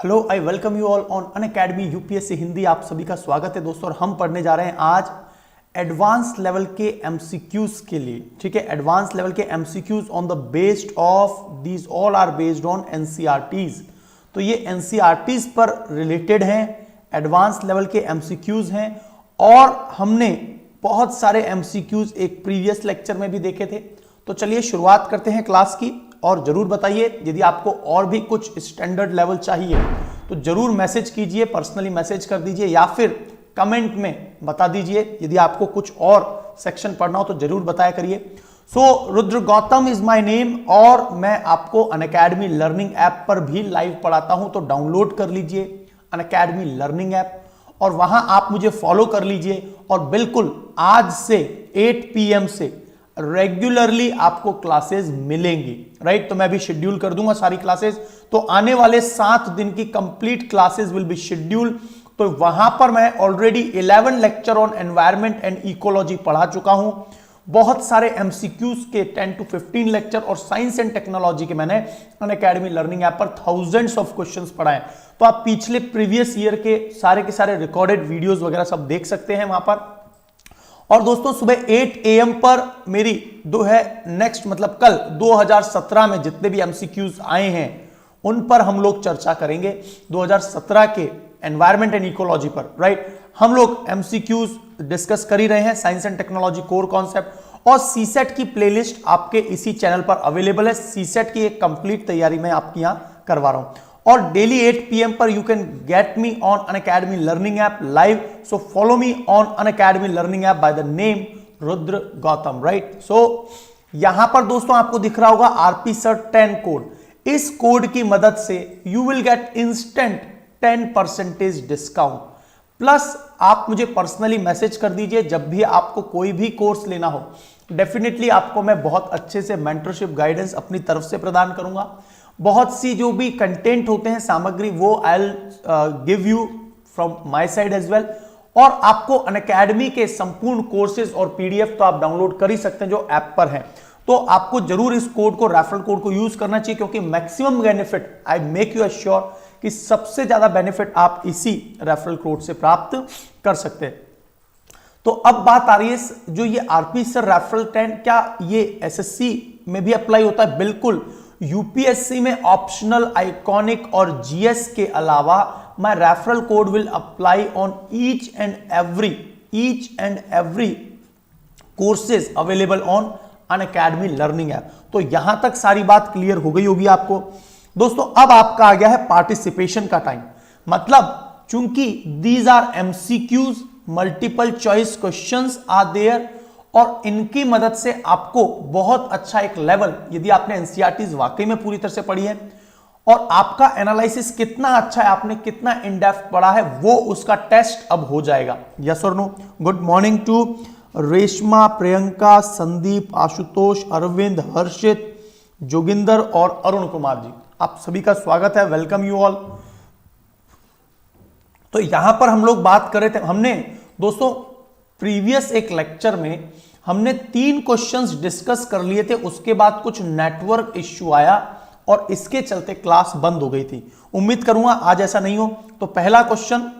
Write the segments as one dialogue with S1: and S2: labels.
S1: Hello, I welcome you all on Unacademy UPSC Hindi. आप सभी का स्वागत है दोस्तों। और हम पढ़ने जा रहे हैं आज एडवांस लेवल के एमसीक्यूज के लिए। ठीक है, एडवांस लेवल के MCQs on the based of these all are based on NCERTs. तो ये एनसीईआरटीज पर रिलेटेड हैं, एडवांस लेवल के एमसीक्यूज हैं। और हमने बहुत सारे एमसीक्यूज एक प्रीवियस लेक्चर में भी देखे थे। तो चलिए शुरुआत करते हैं क्लास की। और जरूर बताइए यदि आपको और भी कुछ स्टैंडर्ड लेवल चाहिए तो जरूर मैसेज कीजिए, पर्सनली मैसेज कर दीजिए या फिर कमेंट में बता दीजिए। यदि आपको कुछ और सेक्शन पढ़ना हो तो जरूर बताया करिए। So Rudra Gautam is my name और मैं आपको अनअकैडमी लर्निंग ऐप पर भी लाइव पढ़ाता हूं। तो डाउनलोड कर लीजिए अनअकैडमी लर्निंग ऐप और वहां आप मुझे फॉलो कर लीजिए। और बिल्कुल आज से 8 PM से रेगुलरली आपको क्लासेस मिलेंगी, राइट। तो मैं भी शेड्यूल कर दूंगा सारी क्लासेस। तो आने वाले 7 दिन की complete classes will be schedule. तो वहां पर मैं already 11 lecture on environment and ecology पढ़ा चुका हूं। बहुत सारे एमसीक्यूज के 10 to 15 लेक्चर और साइंस एंड टेक्नोलॉजी के मैंने अनअकैडमी लर्निंग ऐप पर थाउजेंड्स ऑफ क्वेश्चंस पढ़ाए। तो आप पिछले प्रीवियस ईयर के सारे रिकॉर्डेड वीडियोस वगैरह सब देख सकते हैं वहां पर। और दोस्तों सुबह 8 AM पर मेरी नेक्स्ट मतलब कल 2017 में जितने भी एमसीक्यूज आए हैं उन पर हम लोग चर्चा करेंगे। 2017 के एनवायरमेंट एंड इकोलॉजी पर, राइट। हम लोग एमसीक्यूज डिस्कस कर ही रहे हैं, science and technology core concept. और सीसेट की प्लेलिस्ट आपके इसी चैनल पर अवेलेबल है। सीसेट की एक कंप्लीट तैयारी मैं आपकी यहां करवा रहा हूं। और डेली 8 PM पर you can get me on Unacademy learning app live. So follow me on Unacademy learning app by the name Rudra Gautam, right. So यहां पर दोस्तों आपको दिख रहा होगा RPSR10 कोड। इस कोड की मदद से you will get instant 10% discount. Plus आप मुझे पर्सनली मैसेज कर दीजिए जब भी आपको कोई भी कोर्स लेना हो। डेफिनेटली आपको मैं बहुत अच्छे से मेंटरशिप गाइडेंस अपनी तरफ से प्रदान करूंगा। बहुत सी जो भी कंटेंट होते हैं सामग्री वो I will give you from my side as well. और आपको अनअकैडमी के संपूर्ण कोर्सेज और PDF तो आप डाउनलोड कर ही सकते हैं जो ऐप पर हैं। तो आपको जरूर इस कोड को, रेफरल कोड को यूज करना चाहिए क्योंकि maximum benefit I make you assure कि सबसे ज्यादा बेनिफिट आप इसी रेफरल कोड से प्राप्त कर सकते हैं। तो अब बात आ रही है जो ये RPSR रेफरल 10 क्या ये SSC में भी अप्लाई होता है? बिल्कुल। यूपीएससी में ऑप्शनल, आइकॉनिक और GS के अलावा my referral code will apply on each and every courses available on Unacademy learning app. तो यहां तक सारी बात क्लियर हो गई होगी आपको। दोस्तों अब आपका आ गया है पार्टिसिपेशन का टाइम। मतलब चूंकि these are MCQs, multiple choice questions are there और इनकी मदद से आपको बहुत अच्छा एक लेवल, यदि आपने एनसीईआरटीज वाकई में पूरी तरह से पढ़ी है और आपका एनालिसिस कितना अच्छा है, आपने कितना इन डेप्थ पढ़ा है, वो उसका टेस्ट अब हो जाएगा। यस और no? Good morning to Reshma, Priyanka, Sandeep, Ashutosh, Arvind, Harshit, Joginder और अरुण कुमार जी, आप सभी का स्वागत है। Welcome you all. तो यहां पर हम लोग बात कर रहे थे, हमने दोस्तों प्रीवियस एक लेक्चर में हमने 3 क्वेश्चंस डिस्कस कर लिए थे। उसके बाद कुछ नेटवर्क इश्यू आया और इसके चलते क्लास बंद हो गई थी। उम्मीद करूंगा आज ऐसा नहीं हो। तो पहला क्वेश्चन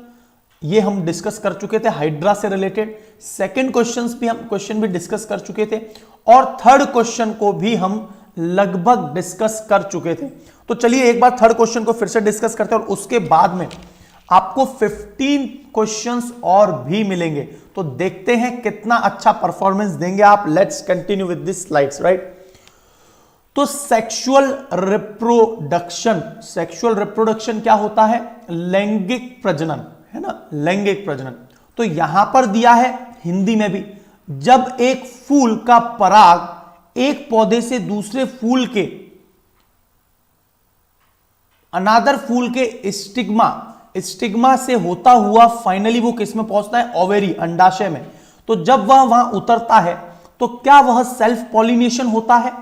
S1: ये हम डिस्कस कर चुके थे हाइड्रा से रिलेटेड। सेकंड क्वेश्चन भी डिस्कस कर चुके थे और थर्ड क्वेश्चन को भी हम लगभग डिस्कस कर चुके थे। तो चलिए एक बार थर्ड क्वेश्चन को फिर से डिस्कस करते हैं और उसके बाद में आपको 15 क्वेश्चंस और भी मिलेंगे। तो देखते हैं कितना अच्छा परफॉर्मेंस देंगे आप। Let's continue with this slides, right. तो सेक्सुअल रिप्रोडक्शन क्या होता है? लैंगिक प्रजनन, है ना, लैंगिक प्रजनन। तो यहां पर दिया है हिंदी में भी, जब एक फूल का पराग एक पौधे से दूसरे फूल के अनादर फूल के स्टिग्मा से होता हुआ फाइनली वो किस में पहुंचता है? ओवेरी, अंडाशय में। तो जब वह वहां उतरता है तो क्या वह सेल्फ पॉलिनेशन होता है?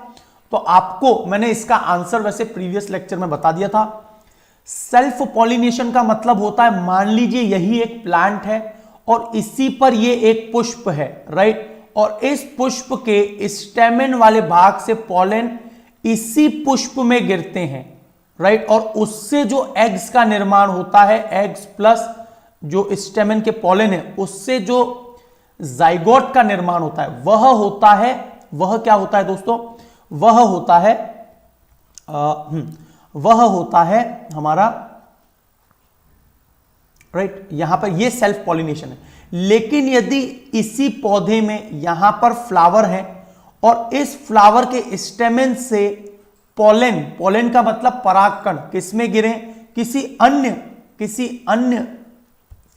S1: तो आपको मैंने इसका आंसर वैसे प्रीवियस लेक्चर में बता दिया था। सेल्फ पॉलिनेशन का मतलब होता है, मान लीजिए यही एक प्लांट है और इसी पर ये एक पुष्प है, राइट। और इस पुष्प के स्टेमेन वाले भाग से पॉलन इसी पुष्प में गिरते हैं, राइट, और उससे जो एग्स का निर्माण होता है, एग्स प्लस जो स्टेमन के पॉलन है, उससे जो जाइगोट का निर्माण होता है, वह क्या होता है दोस्तों, वह होता है हमारा, राइट, यहां पर ये सेल्फ पॉलिनेशन है। लेकिन यदि इसी पौधे में यहां पर फ्लावर है और इस फ्लावर के स्टेमन से पोलन का मतलब परागकण किसमें गिरे, किसी अन्य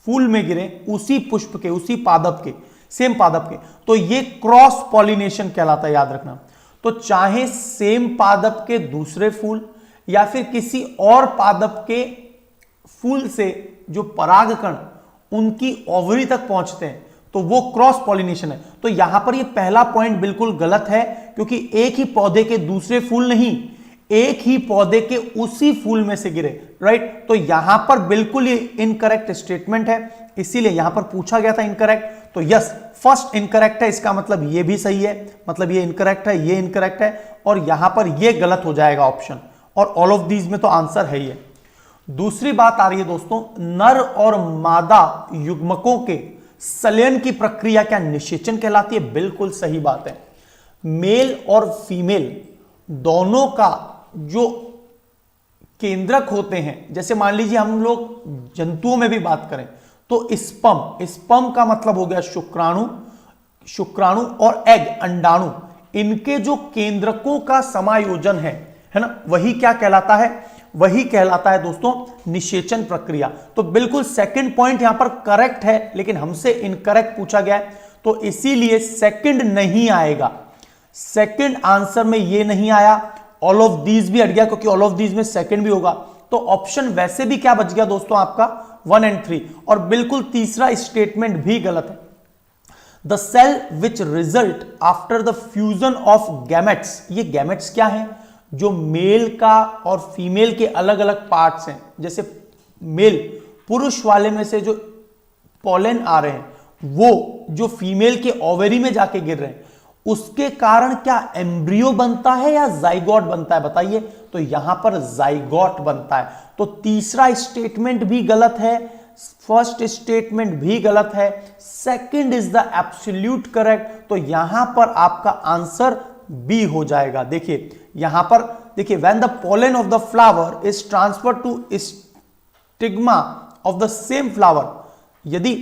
S1: फूल में गिरे, उसी पुष्प के, उसी पादप के, सेम पादप के, तो ये क्रॉस पॉलिनेशन कहलाता है, याद रखना। तो चाहे सेम पादप के दूसरे फूल या फिर किसी और पादप के फूल से जो परागकण उनकी ओवरी तक पहुंचते हैं, तो वो क्रॉस पॉलिनेशन है। तो यहां पर ये पहला पॉइंट बिल्कुल गलत है, क्योंकि एक ही पौधे के दूसरे फूल नहीं, एक ही पौधे के उसी फूल में से गिरे, राइट। तो यहां पर बिल्कुल ये इनकरेक्ट स्टेटमेंट है, इसीलिए यहां पर पूछा गया था इनकरेक्ट। तो यस, फर्स्ट इनकरेक्ट है, इसका मतलब ये भी सही है, मतलब ये इनकरेक्ट है, ये इनकरेक्ट है, और यहां पर ये गलत हो जाएगा ऑप्शन, और ऑल ऑफ दीज में तो आंसर है ही है। दूसरी बात आ रही है दोस्तों, नर और मादा युग्मकों के संलयन की प्रक्रिया क्या निषेचन कहलाती है? बिल्कुल सही बात है। मेल और फीमेल दोनों का जो केंद्रक होते हैं, जैसे मान लीजिए हम लोग जंतुओं में भी बात करें तो स्पर्म का मतलब हो गया शुक्राणु और एग अंडाणु, इनके जो केंद्रकों का समायोजन है ना, वही क्या कहलाता है? वही कहलाता है दोस्तों निषेचन प्रक्रिया। तो बिल्कुल सेकंड पॉइंट यहां पर करेक्ट है, लेकिन हमसे इनकरेक्ट पूछा गया है, तो इसीलिए सेकंड नहीं आएगा। सेकंड आंसर में ये नहीं आया, ऑल ऑफ दीज भी हट गया, क्योंकि ऑल ऑफ दीज में सेकंड भी होगा। तो ऑप्शन वैसे भी क्या बच गया दोस्तों आपका 1 और 3, और बिल्कुल तीसरा स्टेटमेंट भी गलत है। The cell which result after the fusion of gametes, ये गैमेट्स क्या है? जो मेल का और फीमेल के अलग अलग पार्ट्स हैं, जैसे मेल पुरुष वाले में से जो पोलन आ रहे हैं, वो जो फीमेल के ओवेरी में जाके गिर रहे हैं, उसके कारण क्या एम्ब्रियो बनता है या जाइगोट बनता है? बताइए। तो यहां पर जाइगोट बनता है। तो तीसरा स्टेटमेंट भी गलत है, फर्स्ट स्टेटमेंट भी गलत है, second is the absolute correct. तो यहां पर आपका आंसर बी हो जाएगा। देखिए यहां पर देखिए, when the pollen of the flower is transferred to stigma of the same flower, यदि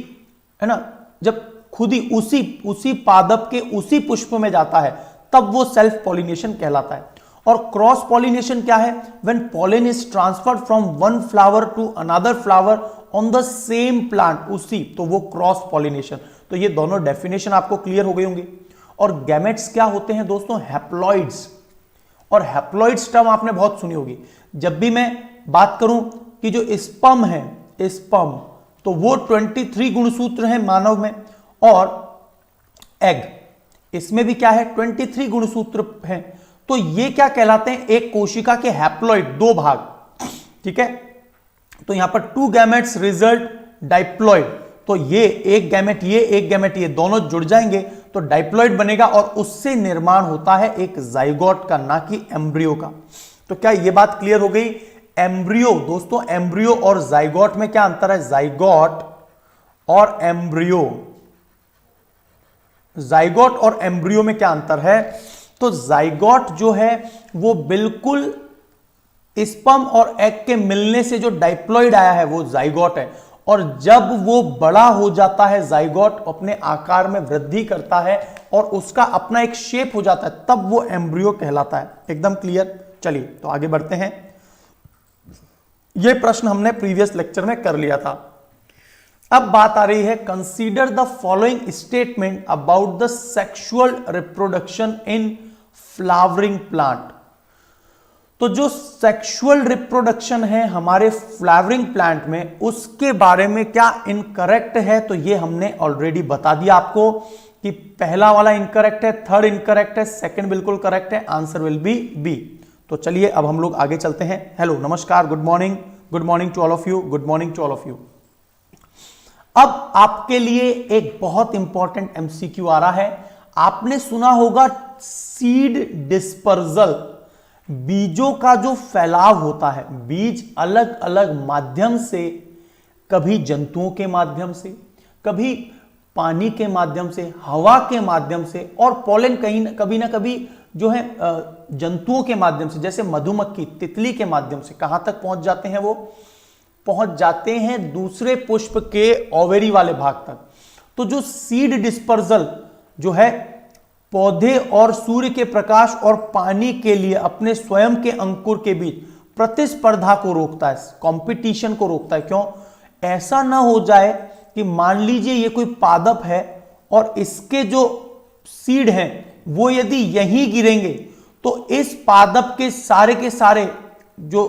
S1: है ना, जब खुद ही उसी पादप के उसी पुष्प में जाता है, तब वो सेल्फ पॉलिनेशन कहलाता है। और क्रॉस पॉलिनेशन क्या है? When pollen is transferred from one flower to another flower on the same plant, उसी, तो वो क्रॉस पॉलिनेशन। तो ये दोनों डेफिनेशन आपको क्लियर हो गई होंगी। और गैमेट्स क्या होते हैं दोस्तों? हैप्लॉइड्स। और हैप्लॉइड्स टर्म आपने बहुत सुनी होगी। जब भी मैं बात करूं कि जो स्पर्म है, स्पर्म, तो वो 23 गुणसूत्र हैं मानव में, और एग, इसमें भी क्या है? 23 गुणसूत्र हैं। तो ये क्या कहलाते हैं? एक कोशिका के हैप्लॉइड, 2 भाग, ठीक है। तो यहां पर 2 गैमेट्स रिजल्ट डाइप्लॉइड, तो ये एक गैमेट ये, एक गैमेट ये, दोनों जुड़ जाएंगे तो डाइप्लॉइड बनेगा, और उससे निर्माण होता है एक जाइगोट का, ना कि एम्ब्रियो का। तो क्या ये बात क्लियर हो गई? एम्ब्रियो दोस्तों, एम्ब्रियो और जाइगोट में क्या अंतर है? जाइगोट और एम्ब्रियो, जाइगोट और एम्ब्रियो में क्या अंतर है? तो जाइगोट जो है वो बिल्कुल स्पर्म और एग के मिलने से जो डाइप्लॉइड आया है वो जाइगोट है, और जब वो बड़ा हो जाता है, जाइगोट अपने आकार में वृद्धि करता है और उसका अपना एक शेप हो जाता है, तब वो एम्ब्रियो कहलाता है। एकदम क्लियर? चलिए तो आगे बढ़ते हैं। ये प्रश्न हमने प्रीवियस लेक्चर में कर लिया था। अब बात आ रही है, consider the following statement about the sexual reproduction in flowering plant. तो जो सेक्सुअल रिप्रोडक्शन है हमारे फ्लावरिंग प्लांट में, उसके बारे में क्या इनकरेक्ट है? तो ये हमने ऑलरेडी बता दिया आपको कि पहला वाला इनकरेक्ट है, थर्ड इनकरेक्ट है, सेकंड बिल्कुल करेक्ट है, आंसर विल बी बी। तो चलिए अब हम लोग आगे चलते हैं। हेलो, नमस्कार, good morning to all of you, good morning to all of you. अब आपके लिए एक बहुत इंपॉर्टेंट एमसीक्यू आ रहा है। आपने सुना होगा सीड डिस्पर्जल, बीजों का जो फैलाव होता है, बीज अलग अलग माध्यम से, कभी जंतुओं के माध्यम से, कभी पानी के माध्यम से, हवा के माध्यम से, और पोलन कभी ना कभी जो है जंतुओं के माध्यम से, जैसे मधुमक्खी, तितली के माध्यम से कहां तक पहुंच जाते हैं? वो पहुंच जाते हैं दूसरे पुष्प के ओवेरी वाले भाग तक। तो जो सीड डिस्पर्जल जो है पौधे और सूर्य के प्रकाश और पानी के लिए अपने स्वयं के अंकुर के बीच प्रतिस्पर्धा को रोकता है, कंपटीशन को रोकता है। क्यों? ऐसा ना हो जाए कि मान लीजिए ये कोई पादप है और इसके जो सीड हैं वो यदि यहीं गिरेंगे तो इस पादप के सारे जो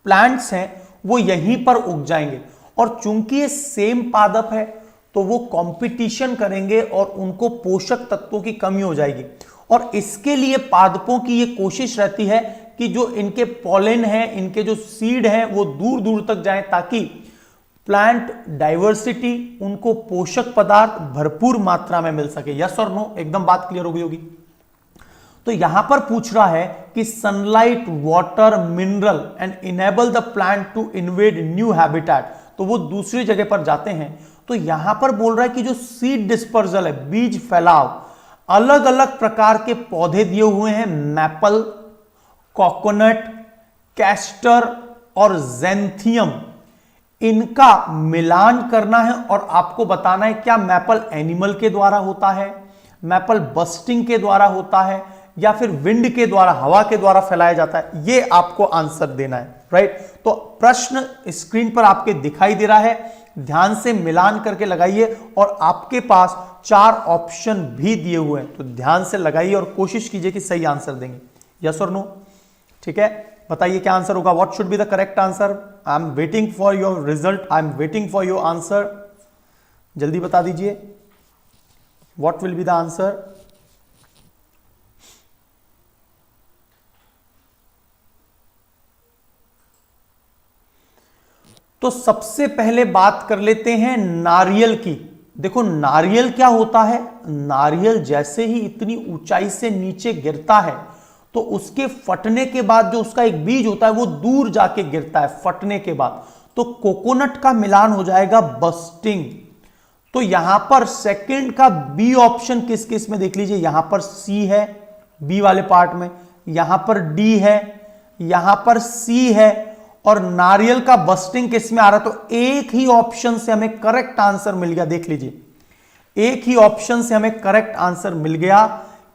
S1: प्लांट्स हैं वो यहीं पर उग जाएंगे, और चूंकि ये सेम पादप है तो वो कंपटीशन करेंगे और उनको पोषक तत्वों की कमी हो जाएगी। और इसके लिए पादपों की ये कोशिश रहती है कि जो इनके पॉलन हैं, इनके जो सीड हैं वो दूर दूर तक जाएं, ताकि प्लांट डाइवर्सिटी, उनको पोषक पदार्थ भरपूर मात्रा में मिल सके। यस और नो? एकदम बात क्लियर हो गई होगी। तो यहां पर पूछ रहा है कि sunlight, water, mineral and enable the plant to invade new habitat, तो वो दूसरी जगह पर जाते हैं। तो यहां पर बोल रहा है कि जो सीड डिस्पर्जल है, बीज फैलाव, अलग अलग प्रकार के पौधे दिए हुए हैं, मैपल, कोकोनट, कैस्टर और ज़ैंथियम, इनका मिलान करना है और आपको बताना है क्या मैपल एनिमल के द्वारा होता है, मैपल बस्टिंग के द्वारा होता है, या फिर विंड के द्वारा, हवा के द्वारा फैलाया जाता है। ये आपको आंसर देना है, राइट? तो प्रश्न स्क्रीन पर आपके दिखाई दे रहा है, ध्यान से मिलान करके लगाइए, और आपके पास 4 ऑप्शन भी दिए हुए हैं, तो ध्यान से लगाइए और कोशिश कीजिए कि सही आंसर देंगे। यस और नो? ठीक है, बताइए क्या आंसर होगा। What should be the correct answer? I am waiting for your result, I am waiting for your answer. जल्दी बता दीजिए, what will be the answer? तो सबसे पहले बात कर लेते हैं नारियल की। देखो नारियल क्या होता है, नारियल जैसे ही इतनी ऊंचाई से नीचे गिरता है तो उसके फटने के बाद जो उसका एक बीज होता है वो दूर जाके गिरता है फटने के बाद। तो कोकोनट का मिलान हो जाएगा बस्टिंग। तो यहां पर सेकंड का बी ऑप्शन किस किस में देख लीजिए, यहां पर सी है बी वाले पार्ट में, यहां पर डी है, यहां पर सी है, और नारियल का बस्टिंग किस में आ रहा है? तो एक ही ऑप्शन से हमें करेक्ट आंसर मिल गया। देख लीजिए, एक ही ऑप्शन से हमें करेक्ट आंसर मिल गया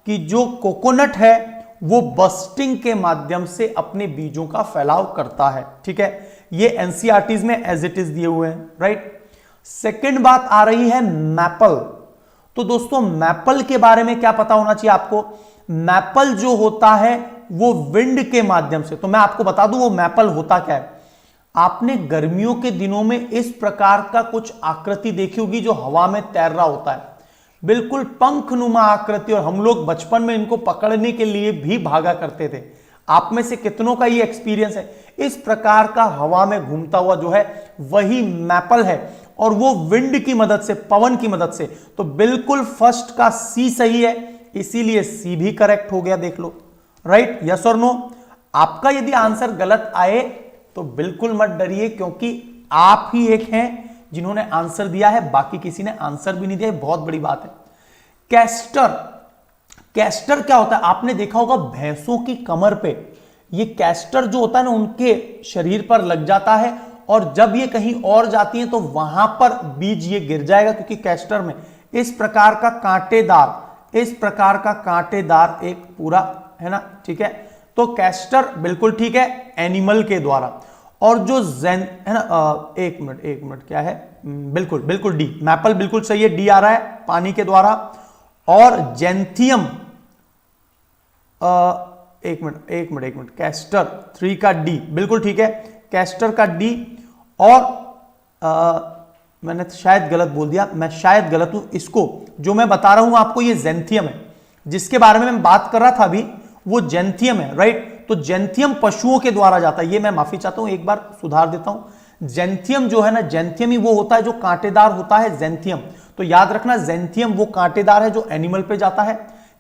S1: कि जो कोकोनट है वो बस्टिंग के माध्यम से अपने बीजों का फैलाव करता है। ठीक है, ये एनसीईआरटीज में एज इट इज दिए हुए हैं, राइट? सेकंड बात आ रही है मैपल। तो दोस्तों मैपल के बारे में क्या पता होना चाहिए आपको? मैपल जो होता है वो विंड के माध्यम से, तो मैं आपको बता दूं वो मैपल होता क्या है। आपने गर्मियों के दिनों में इस प्रकार का कुछ आकृति देखी होगी जो हवा में तैर रहा होता है, बिल्कुल पंखनुमा आकृति, और हम लोग बचपन में इनको पकड़ने के लिए भी भागा करते थे। आप में से कितनों का ये एक्सपीरियंस है? इस प्रकार का हवा में घूमता हुआ जो है वही मैपल है, और वो विंड की मदद से, पवन की मदद से। तो बिल्कुल फर्स्ट का सी सही है, इसीलिए सी भी करेक्ट हो गया। देख लो, राइट? यस और नो? आपका यदि आंसर गलत आए तो बिल्कुल मत डरिए, क्योंकि आप ही एक हैं जिन्होंने आंसर दिया है, बाकी किसी ने आंसर भी नहीं दिया। बहुत बड़ी बात है। कैस्टर, कैस्टर क्या होता है? आपने देखा होगा भैंसों की कमर पे ये कैस्टर जो होता है ना उनके शरीर पर लग जाता है, और जब ये कहीं और जाती हैं तो वहां पर बीज ये गिर जाएगा, क्योंकि कैस्टर में इस प्रकार का कांटेदार एक पूरा है ना। ठीक है, तो कैस्टर बिल्कुल ठीक है, एनिमल के द्वारा। और जो जैन है ना, एक मिनट क्या है, बिल्कुल डी, मैपल बिल्कुल सही है, डी आ रहा है, पानी के द्वारा। और जेंथियम, एक मिनट, कैस्टर 3 का डी बिल्कुल ठीक है, कैस्टर का डी। और मैंने शायद गलत बोल दिया, मैं शायद गलत हूं। इसको जो मैं बता रहा हूं आपको ये जेंथियम है, जिसके बारे में मैं बात कर रहा था अभी, वो जेंथियम है, राइट? तो जेंथियम पशुओं के द्वारा जाता है, ये मैं माफी चाहता हूं, एक बार सुधार देता हूं। जेंथियम जो है ना, जेंथियम ही वो होता है जो कांटेदार होता है, जेंथियम। तो याद रखना, जेंथियम वो कांटेदार है जो एनिमल पे जाता है।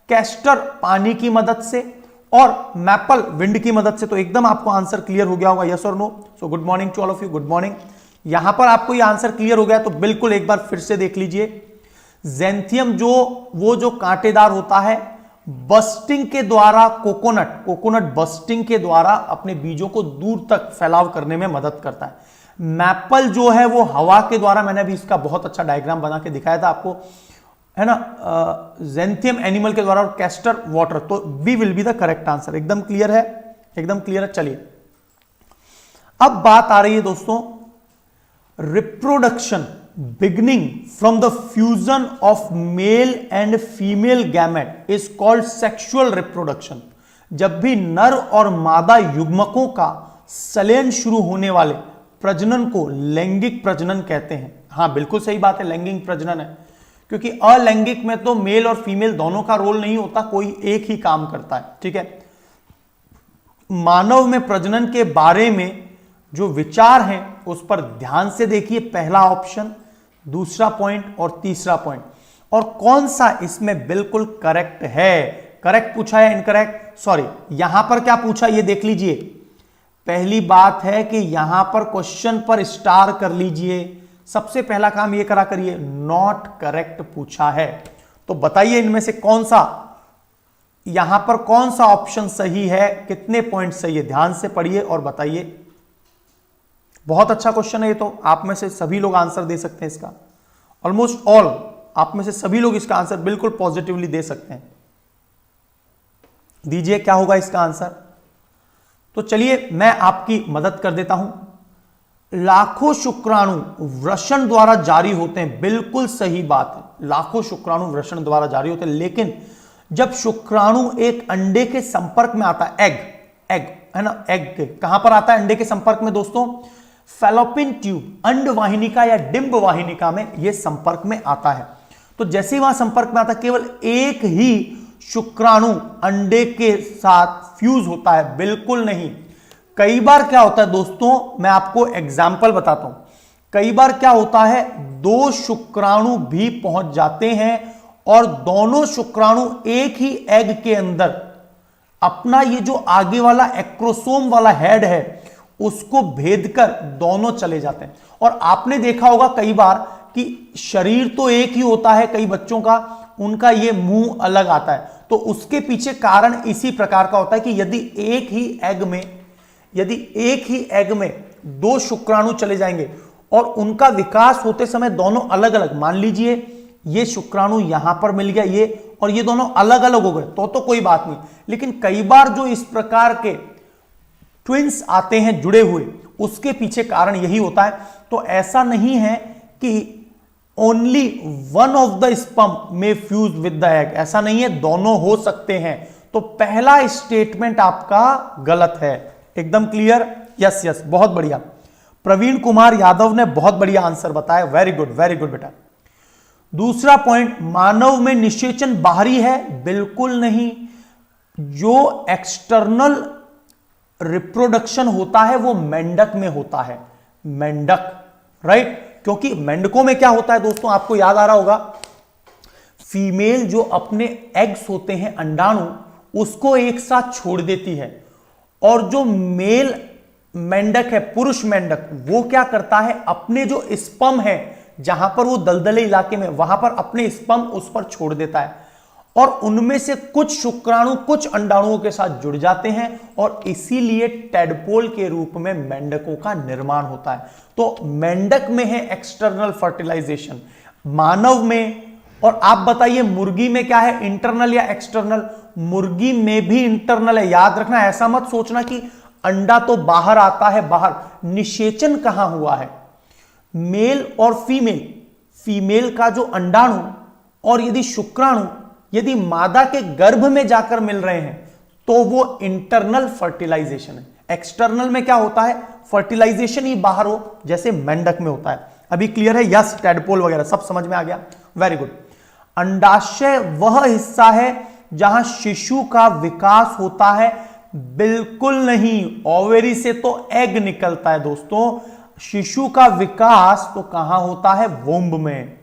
S1: कैस्टर पानी की मदद से, और मैपल विंड की मदद से। तो एकदम आपको आंसर क्लियर हो गया होगा, यस और no. So good morning to all of you, good morning. यहां पर आपको ये आंसर क्लियर हो गया तो बिल्कुल एक बार फिर से देख लीजिए। ज़ैंथियम जो कांटेदार होता है, बस्टिंग के द्वारा कोकोनट बस्टिंग के द्वारा अपने बीजों को दूर तक फैलाव करने में मदद करता है। मैपल जो है वो हवा के द्वारा, मैंने अभी इसका बहुत अच्छा डायग्राम बना के दिखाया था आपको, है ना, ज़ैंथियम एनिमल के द्वारा, और कैस्टर वाटर। तो B will be the correct answer. एकदम क्लियर है, एकदम क्लियर है। चलिए अब बात आ रही है दोस्तों, reproduction beginning from the fusion of male and female gamete is called sexual reproduction। जब भी नर और मादा युग्मकों का संलयन शुरू होने वाले प्रजनन को लैंगिक प्रजनन कहते हैं। हाँ बिल्कुल सही बात है, लैंगिक प्रजनन है, क्योंकि अलैंगिक में तो मेल और फीमेल दोनों का रोल नहीं होता, कोई एक ही काम करता है। ठीक है, मानव में प्रजनन के बारे में जो विचार हैं उस पर ध्यान से देखिए, पहला ऑप्शन, दूसरा पॉइंट और तीसरा पॉइंट, और कौन सा इसमें बिल्कुल करेक्ट है। करेक्ट पूछा है इनकरेक्ट, सॉरी यहां पर क्या पूछा ये देख लीजिए। पहली बात है कि यहां पर क्वेश्चन पर स्टार कर लीजिए, सबसे पहला काम ये करा करिए, नॉट करेक्ट पूछा है। तो बताइए इनमें से कौन सा, यहां पर कौन सा ऑप्शन सही है, कितने पॉइंट सही है, ध्यान से पढ़िए और बताइए। बहुत अच्छा क्वेश्चन है ये, तो आप में से सभी लोग आंसर दे सकते हैं इसका, ऑलमोस्ट ऑल आप में से सभी लोग इसका आंसर बिल्कुल पॉजिटिवली दे सकते हैं। दीजिए क्या होगा इसका आंसर। तो चलिए मैं आपकी मदद कर देता हूं। लाखों शुक्राणु वृषण द्वारा जारी होते हैं, बिल्कुल सही बात है, लाखों शुक्राणु वृषण द्वारा जारी होते हैं, लेकिन जब शुक्राणु एक अंडे के संपर्क में आता है, एग है ना, एग के कहां पर आता है अंडे के संपर्क में दोस्तों, फैलोपिन ट्यूब, अंडवाहिनिका या डिंब वाहिनिका में यह संपर्क में आता है। तो जैसे ही वहां संपर्क में आता है, केवल एक ही शुक्राणु अंडे के साथ फ्यूज होता है, बिल्कुल नहीं। कई बार क्या होता है दोस्तों, मैं आपको एग्जाम्पल बताता हूं, कई बार क्या होता है, दो शुक्राणु भी पहुंच जाते हैं और दोनों शुक्राणु एक ही एग के अंदर अपना ये जो आगे वाला एक्रोसोम वाला हेड है उसको भेद कर दोनों चले जाते हैं। और आपने देखा होगा कई बार कि शरीर तो एक ही होता है कई बच्चों का, उनका ये मुंह अलग आता है। तो उसके पीछे कारण इसी प्रकार का होता है कि यदि एक ही एग में दो शुक्राणु चले जाएंगे और उनका विकास होते समय दोनों अलग अलग, मान लीजिए ये शुक्राणु यहां पर मिल गया ये, और ये दोनों अलग अलग हो गए तो कोई बात नहीं। लेकिन कई बार जो इस प्रकार के ट्विंस आते हैं जुड़े हुए, उसके पीछे कारण यही होता है। तो ऐसा नहीं है कि only one of the sperm में फ्यूज विद द एग, ऐसा नहीं है, दोनों हो सकते हैं। तो पहला स्टेटमेंट आपका गलत है। एकदम क्लियर, यस यस, बहुत बढ़िया। प्रवीण कुमार यादव ने बहुत बढ़िया आंसर बताया, वेरी गुड बेटा। दूसरा पॉइंट, मानव में निषेचन बाहरी है, बिल्कुल नहीं। जो एक्सटर्नल रिप्रोडक्शन होता है वो मेंढक में होता है, मेंढक, राइट। क्योंकि मेंढकों में क्या होता है दोस्तों, आपको याद आ रहा होगा, फीमेल जो अपने एग्स होते हैं, अंडाणु, उसको एक साथ छोड़ देती है, और जो मेल मेंढक है, पुरुष मेंढक, वो क्या करता है, अपने जो स्पर्म है, जहां पर वो दलदले इलाके में, वहां पर अपने स्पर्म उस पर छोड़ देता है, और उनमें से कुछ शुक्राणु कुछ अंडाणुओं के साथ जुड़ जाते हैं, और इसीलिए टेडपोल के रूप में मेंढकों का निर्माण होता है। तो मेंढक में है एक्सटर्नल फर्टिलाइजेशन, मानव में, और आप बताइए मुर्गी में क्या है, इंटरनल या एक्सटर्नल। मुर्गी में भी इंटरनल है, याद रखना, ऐसा मत सोचना कि अंडा तो बाहर आता है, बाहर। निषेचन कहां हुआ है, मेल और फीमेल का जो अंडाणु और यदि शुक्राणु यदि मादा के गर्भ में जाकर मिल रहे हैं तो वो इंटरनल फर्टिलाइजेशन है। एक्सटर्नल में क्या होता है, फर्टिलाइजेशन ही बाहर हो, जैसे मेंढक में होता है। अभी क्लियर है, यस, टेडपोल वगैरह सब समझ में आ गया, वेरी गुड। अंडाशय वह हिस्सा है जहां शिशु का विकास होता है, बिल्कुल नहीं। ओवेरी से तो एग निकलता है दोस्तों, शिशु का विकास तो कहां होता है, वोम्ब में,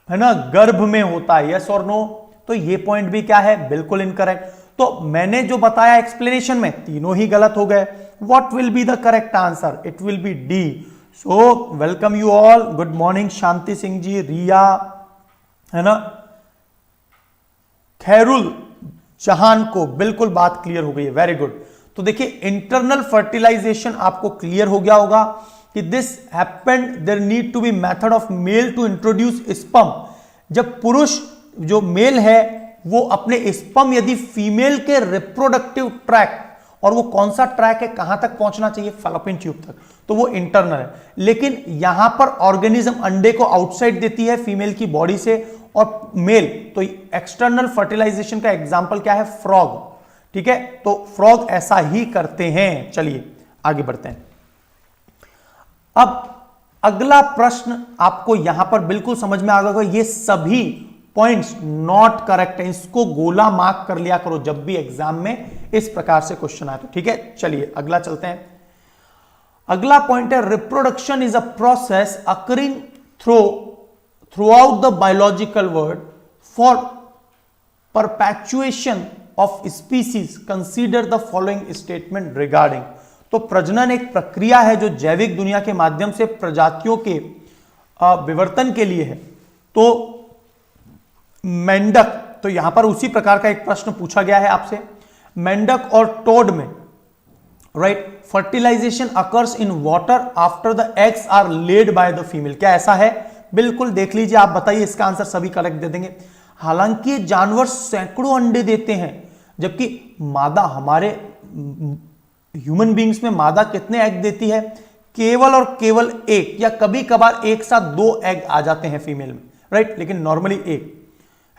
S1: है ना, गर्भ में होता है, यस और नो। तो ये पॉइंट भी क्या है, बिल्कुल इनकरेक्ट। तो मैंने जो बताया एक्सप्लेनेशन में तीनों ही गलत हो गए। What will be the correct answer? It will be D. So welcome you all, good morning Shanti Singh ji, Riya, है ना, खैरुल जहान को बिल्कुल बात क्लियर हो गई है, वेरी गुड। तो देखिए इंटरनल फर्टिलाइजेशन आपको क्लियर हो गया होगा कि this happened, there need to be method of male to introduce sperm. जब पुरुष जो मेल है वो अपने स्पर्म यदि फीमेल के रिप्रोडक्टिव ट्रैक, और वो कौन सा ट्रैक है, कहां तक पहुंचना चाहिए, फैलोपियन ट्यूब तक, तो वो इंटरनल है। लेकिन यहां पर ऑर्गेनिज्म अंडे को आउटसाइड देती है फीमेल की बॉडी से, और मेल, तो एक्सटर्नल फर्टिलाइजेशन का एग्जांपल क्या है, फ्रॉग। ठीक है, तो फ्रॉग ऐसा ही करते हैं। चलिए आगे बढ़ते हैं। अब अगला प्रश्न आपको यहां पर बिल्कुल समझ में आ गया, ये सभी पॉइंट्स नॉट करेक्ट है, इसको गोला मार्क कर लिया करो जब भी एग्जाम में इस प्रकार से क्वेश्चन आए तो। ठीक है, चलिए अगला चलते हैं। अगला पॉइंट है reproduction is a process occurring through out the biological world for perpetuation of species, consider the following statement regarding. तो प्रजनन एक प्रक्रिया है जो जैविक दुनिया के माध्यम से प्रजातियों के विवर्तन के लिए है। तो मेंढक, तो यहां पर उसी प्रकार का एक प्रश्न पूछा गया है आपसे। मेंढक और टोड में, right, fertilization occurs in water after the eggs are laid by the female. क्या ऐसा है? बिल्कुल, देख लीजिए, आप बताइए, इसका आंसर सभी करेक्ट दे देंगे। हालांकि जानवर सैकड़ों अंडे देते हैं, जबकि मादा, हमारे ह्यूमन बींग्स में मादा कितने एग देती है? केवल और केवल एक, या कभी कभार एक साथ 2 एग आ जाते हैं फीमेल में, राइट, लेकिन नॉर्मली एक,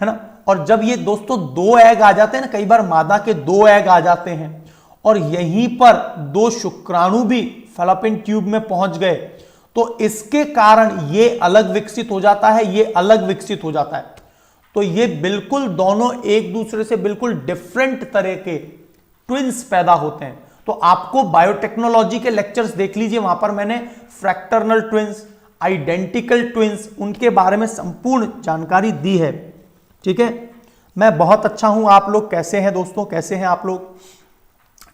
S1: है ना। और जब ये दोस्तों 2 एग आ जाते हैं ना, कई बार मादा के 2 एग आ जाते हैं, और यहीं पर 2 शुक्राणु भी फैलोपियन ट्यूब में पहुंच गए, तो इसके कारण ये अलग विकसित हो जाता है, ये अलग विकसित हो जाता है। तो ये बिल्कुल दोनों एक दूसरे से बिल्कुल डिफरेंट तरह के ट्विंस पैदा होते हैं। तो आपको बायोटेक्नोलॉजी के लेक्चर्स देख लीजिए, वहां पर मैंने फ्रैक्टर्नल ट्विंस, आइडेंटिकल ट्विंस, उनके बारे में संपूर्ण जानकारी दी है। ठीक है, मैं बहुत अच्छा हूं। आप लोग कैसे हैं दोस्तों, कैसे हैं आप लोग?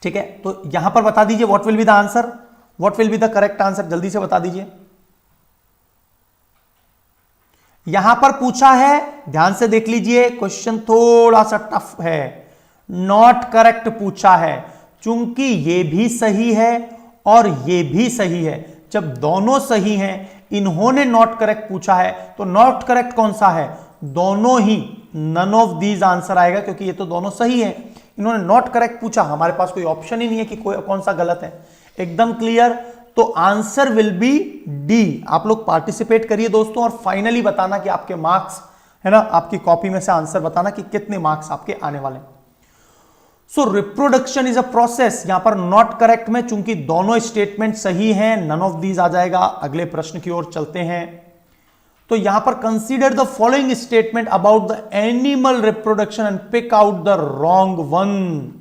S1: ठीक है, तो यहां पर बता दीजिए what will be the answer, what will be the correct answer, जल्दी से बता दीजिए। यहां पर पूछा है, ध्यान से देख लीजिए, क्वेश्चन थोड़ा सा टफ है, नॉट करेक्ट पूछा है, चूंकि ये भी सही है और ये भी सही है। जब दोनों सही हैं, इन्होंने नॉट करेक्ट पूछा है, तो नॉट करेक्ट कौन सा है? दोनों ही, नन ऑफ दीज आंसर आएगा, क्योंकि ये तो दोनों सही है। इन्होंने नॉट करेक्ट पूछा, हमारे पास कोई ऑप्शन ही नहीं है कि कौन सा गलत है, एकदम क्लियर। तो आंसर विल बी डी। आप लोग पार्टिसिपेट करिए दोस्तों, और फाइनली बताना कि आपके मार्क्स, है ना, आपकी कॉपी में से आंसर बताना कि कितने मार्क्स आपके आने वाले हैं। सो रिप्रोडक्शन इज अ प्रोसेस, यहां पर नॉट करेक्ट में, चूंकि दोनों स्टेटमेंट सही हैं, नन ऑफ दीज आ जाएगा। अगले प्रश्न की ओर चलते हैं। तो यहां पर consider the following statement about the animal reproduction and pick out the wrong one.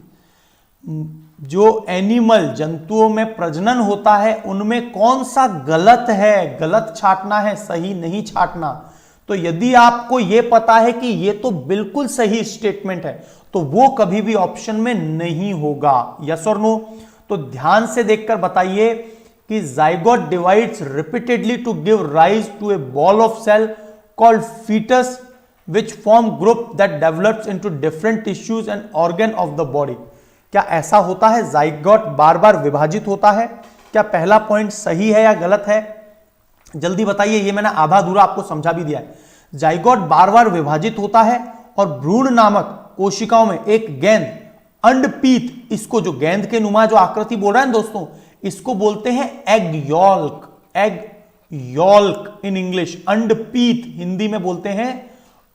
S1: जो एनिमल, जंतुओं में प्रजनन होता है, उनमें कौन सा गलत है, गलत छांटना है, सही नहीं छांटना। तो यदि आपको यह पता है कि यह तो बिल्कुल सही स्टेटमेंट है, तो वो कभी भी ऑप्शन में नहीं होगा। यस और नो? तो ध्यान से देखकर बताइए कि zygote divides repeatedly to give rise to a ball of cell called foetus which form group that develops into different tissues and organ of the body. क्या ऐसा होता है? जाइगोट बार बार विभाजित होता है? क्या पहला पॉइंट सही है या गलत है? जल्दी बताइए, ये मैंने आधा अधूरा आपको समझा भी दिया है। जाइगोट बार बार विभाजित होता है और भ्रूण नामक कोशिकाओं में एक गेंद, अंडपीत, इसको जो गेंद के नुमा जो आकृति बोल रहा है दोस्तों, इसको बोलते हैं egg yolk. Egg yolk in English, अंडपीत हिंदी में बोलते हैं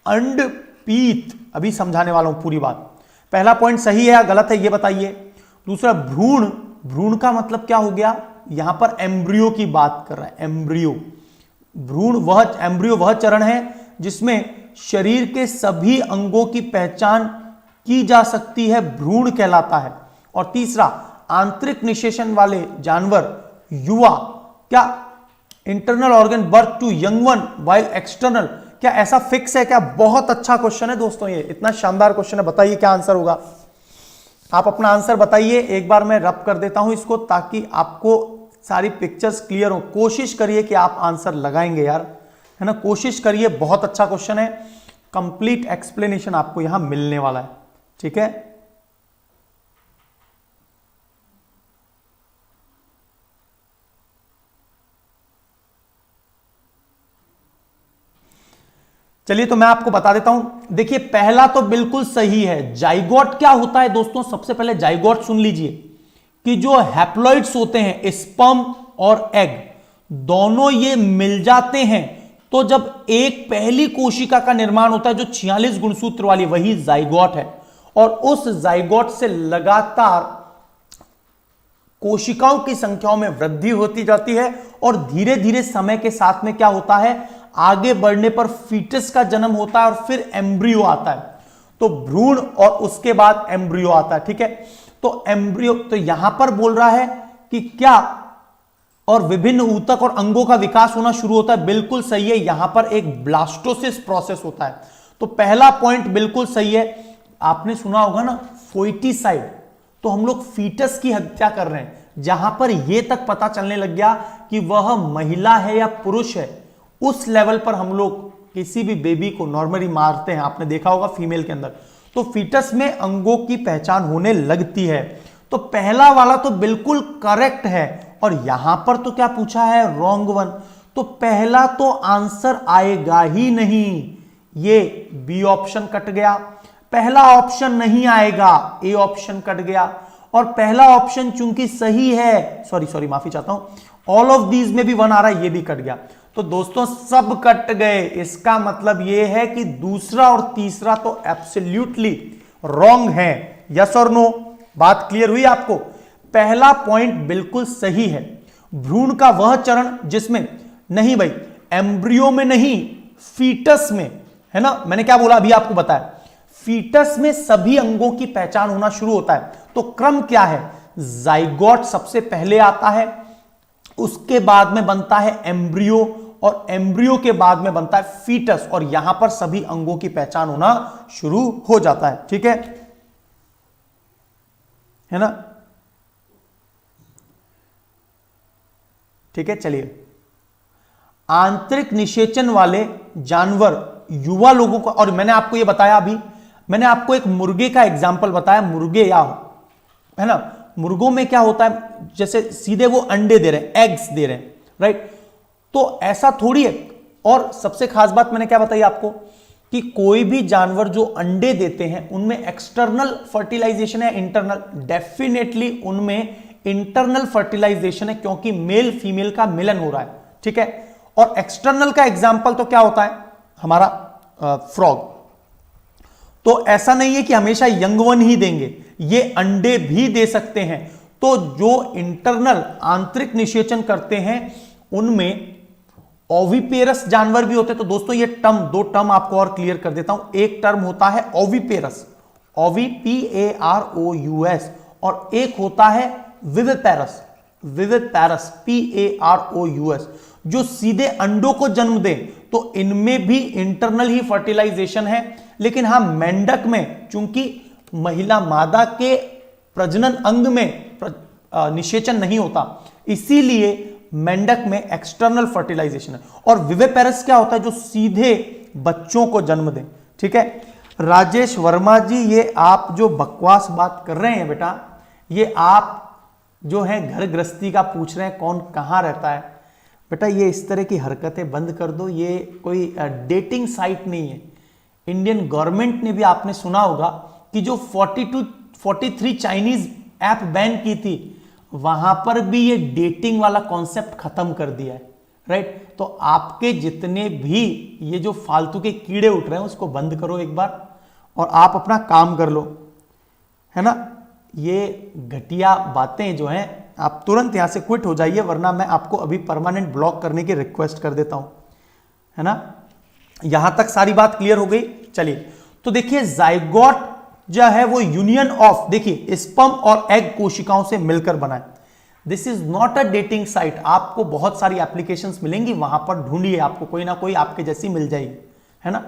S1: अंडपीत। अभी समझाने वाला हूं पूरी बात। पहला पॉइंट सही है या गलत है, ये बताइए। दूसरा, भ्रूण, भ्रूण का मतलब क्या हो गया? यहां पर एम्ब्रियो की बात कर रहा है, एम्ब्रियो। भ्रूण वह, एम्ब्रियो वह चरण है जिसमें शरीर के सभी अंगों की पहचान की जा सकती है, भ्रूण कहलाता है। और तीसरा, आंतरिक निषेचन वाले जानवर, युवा, क्या internal organ birth to young one while external, क्या ऐसा फिक्स है क्या? बहुत अच्छा क्वेश्चन है दोस्तों, ये इतना शानदार क्वेश्चन है, बताइए क्या आंसर होगा। आप अपना आंसर बताइए। एक बार मैं रब कर देता हूं इसको ताकि आपको सारी पिक्चर्स क्लियर हो। कोशिश करिए कि आप आंसर लगाएंगे यार, है ना, कोशिश करिए। बहुत अच्छा क्वेश्चन है, कंप्लीट एक्सप्लेनेशन आपको यहां मिलने वाला है, ठीक है। चलिए तो मैं आपको बता देता हूं। देखिए पहला तो बिल्कुल सही है। जाइगोट क्या होता है दोस्तों, सबसे पहले जाइगोट सुन लीजिए कि जो हैप्लॉइड्स होते हैं, स्पर्म और एग दोनों ये मिल जाते हैं, तो जब एक पहली कोशिका का निर्माण होता है जो 46 गुणसूत्र वाली, वही जाइगोट है। और उस जाइगोट से लगातार कोशिकाओं की संख्याओं में वृद्धि होती जाती है और धीरे धीरे समय के साथ में क्या होता है, आगे बढ़ने पर फीटस का जन्म होता है और फिर एम्ब्रियो आता है। तो भ्रूण और उसके बाद एम्ब्रियो आता है, ठीक है। तो एम्ब्रियो, तो यहां पर बोल रहा है कि क्या और विभिन्न ऊतक और अंगों का विकास होना शुरू होता है। बिल्कुल सही है, यहां पर एक ब्लास्टोसिस प्रोसेस होता है। तो पहला पॉइंट बिल्कुल सही है। आपने सुना होगा ना फोइटिसाइड, तो हम लोग फीटस की हत्या कर रहे हैं, जहां पर यह तक पता चलने लग गया कि वह महिला है या पुरुष है। उस लेवल पर हम लोग किसी भी बेबी को नॉर्मली मारते हैं, आपने देखा होगा फीमेल के अंदर। तो फीटस में अंगों की पहचान होने लगती है। तो पहला वाला तो बिल्कुल करेक्ट है। और यहां पर तो क्या पूछा है, रॉन्ग वन। तो पहला तो आंसर आएगा ही नहीं, ये बी ऑप्शन कट गया। पहला ऑप्शन नहीं आएगा, ए ऑप्शन कट गया। और पहला ऑप्शन चूंकि सही है, सॉरी माफी चाहता हूं, ऑल ऑफ दीज में भी वन आ रहा है, ये भी कट गया। तो दोस्तों सब कट गए। इसका मतलब यह है कि दूसरा और तीसरा तो एब्सोल्युटली रॉन्ग है। यस और नो, बात क्लियर हुई आपको। पहला पॉइंट बिल्कुल सही है। भ्रूण का वह चरण जिसमें, नहीं भाई, एम्ब्रियो में नहीं, फीटस में, है ना। मैंने क्या बोला अभी आपको बताया, फीटस में सभी अंगों की पहचान होना शुरू होता है। तो क्रम क्या है, जाइगोट सबसे पहले आता है, उसके बाद में बनता है एम्ब्रियो, और एम्ब्रियो के बाद में बनता है फीटस, और यहां पर सभी अंगों की पहचान होना शुरू हो जाता है, ठीक है ना। ठीक है, चलिए। आंतरिक निषेचन वाले जानवर युवा लोगों को, और मैंने आपको यह बताया, अभी मैंने आपको एक मुर्गे का एग्जाम्पल बताया, मुर्गे या, है ना, मुर्गों में क्या होता है, जैसे सीधे वो अंडे दे रहे हैं, एग्स दे रहे हैं, राइट। तो ऐसा थोड़ी है। और सबसे खास बात मैंने क्या बताई आपको कि कोई भी जानवर जो अंडे देते हैं उनमें एक्सटर्नल फर्टिलाइजेशन है, इंटरनल, डेफिनेटली उनमें इंटरनल फर्टिलाइजेशन है, क्योंकि मेल फीमेल का मिलन हो रहा है, ठीक है। और एक्सटर्नल का एग्जाम्पल तो क्या होता है हमारा, फ्रॉग। तो ऐसा नहीं है कि हमेशा यंग वन ही देंगे, ये अंडे भी दे सकते हैं। तो जो इंटरनल आंतरिक निषेचन करते हैं उनमें ओविपेरस जानवर भी होते हैं। तो दोस्तों ये टर्म, दो टर्म आपको और क्लियर कर देता हूं। एक टर्म होता है ओविपेरस, OVPAROUS, और एक होता है विविपेरस, PAROUS, जो सीधे अंडों को जन्म दे। तो इनमें भी इंटरनल ही फर्टिलाइजेशन है। लेकिन हां, मेंढक में चूंकि महिला मादा के प्रजनन अंग में निषेचन नहीं होता, इसीलिए मेंढक में एक्सटर्नल फर्टिलाइजेशन है। और विविपेरस क्या होता है, जो सीधे बच्चों को जन्म दे, ठीक है। राजेश वर्मा जी, ये आप जो बकवास बात कर रहे हैं बेटा, ये आप जो है घर गृहस्थी का पूछ रहे हैं, कौन कहां रहता है, बेटा ये इस तरह की हरकतें बंद कर दो। ये कोई डेटिंग साइट नहीं है। इंडियन गवर्नमेंट ने भी, आपने सुना होगा कि जो 43 चाइनीज ऐप बैन की थी, वहां पर भी ये डेटिंग वाला कॉन्सेप्ट खत्म कर दिया है, राइट। तो आपके जितने भी ये जो फालतू के कीड़े उठ रहे हैं उसको बंद करो एक बार, और आप अपना काम कर लो, है ना। ये घटिया बातें जो हैं, आप तुरंत यहां से क्विट हो जाइए, वरना मैं आपको अभी परमानेंट ब्लॉक करने की रिक्वेस्ट कर देता हूं, है ना। यहां तक सारी बात क्लियर हो गई। चलिए, तो देखिए जाइगोट जो है वो यूनियन ऑफ, देखिए, स्पर्म और एग कोशिकाओं से मिलकर बना है। This is not a dating site. आपको बहुत सारी एप्लीकेशंस मिलेंगी, वहां पर ढूंढिए, आपको कोई ना कोई आपके जैसी मिल जाएगी, है ना।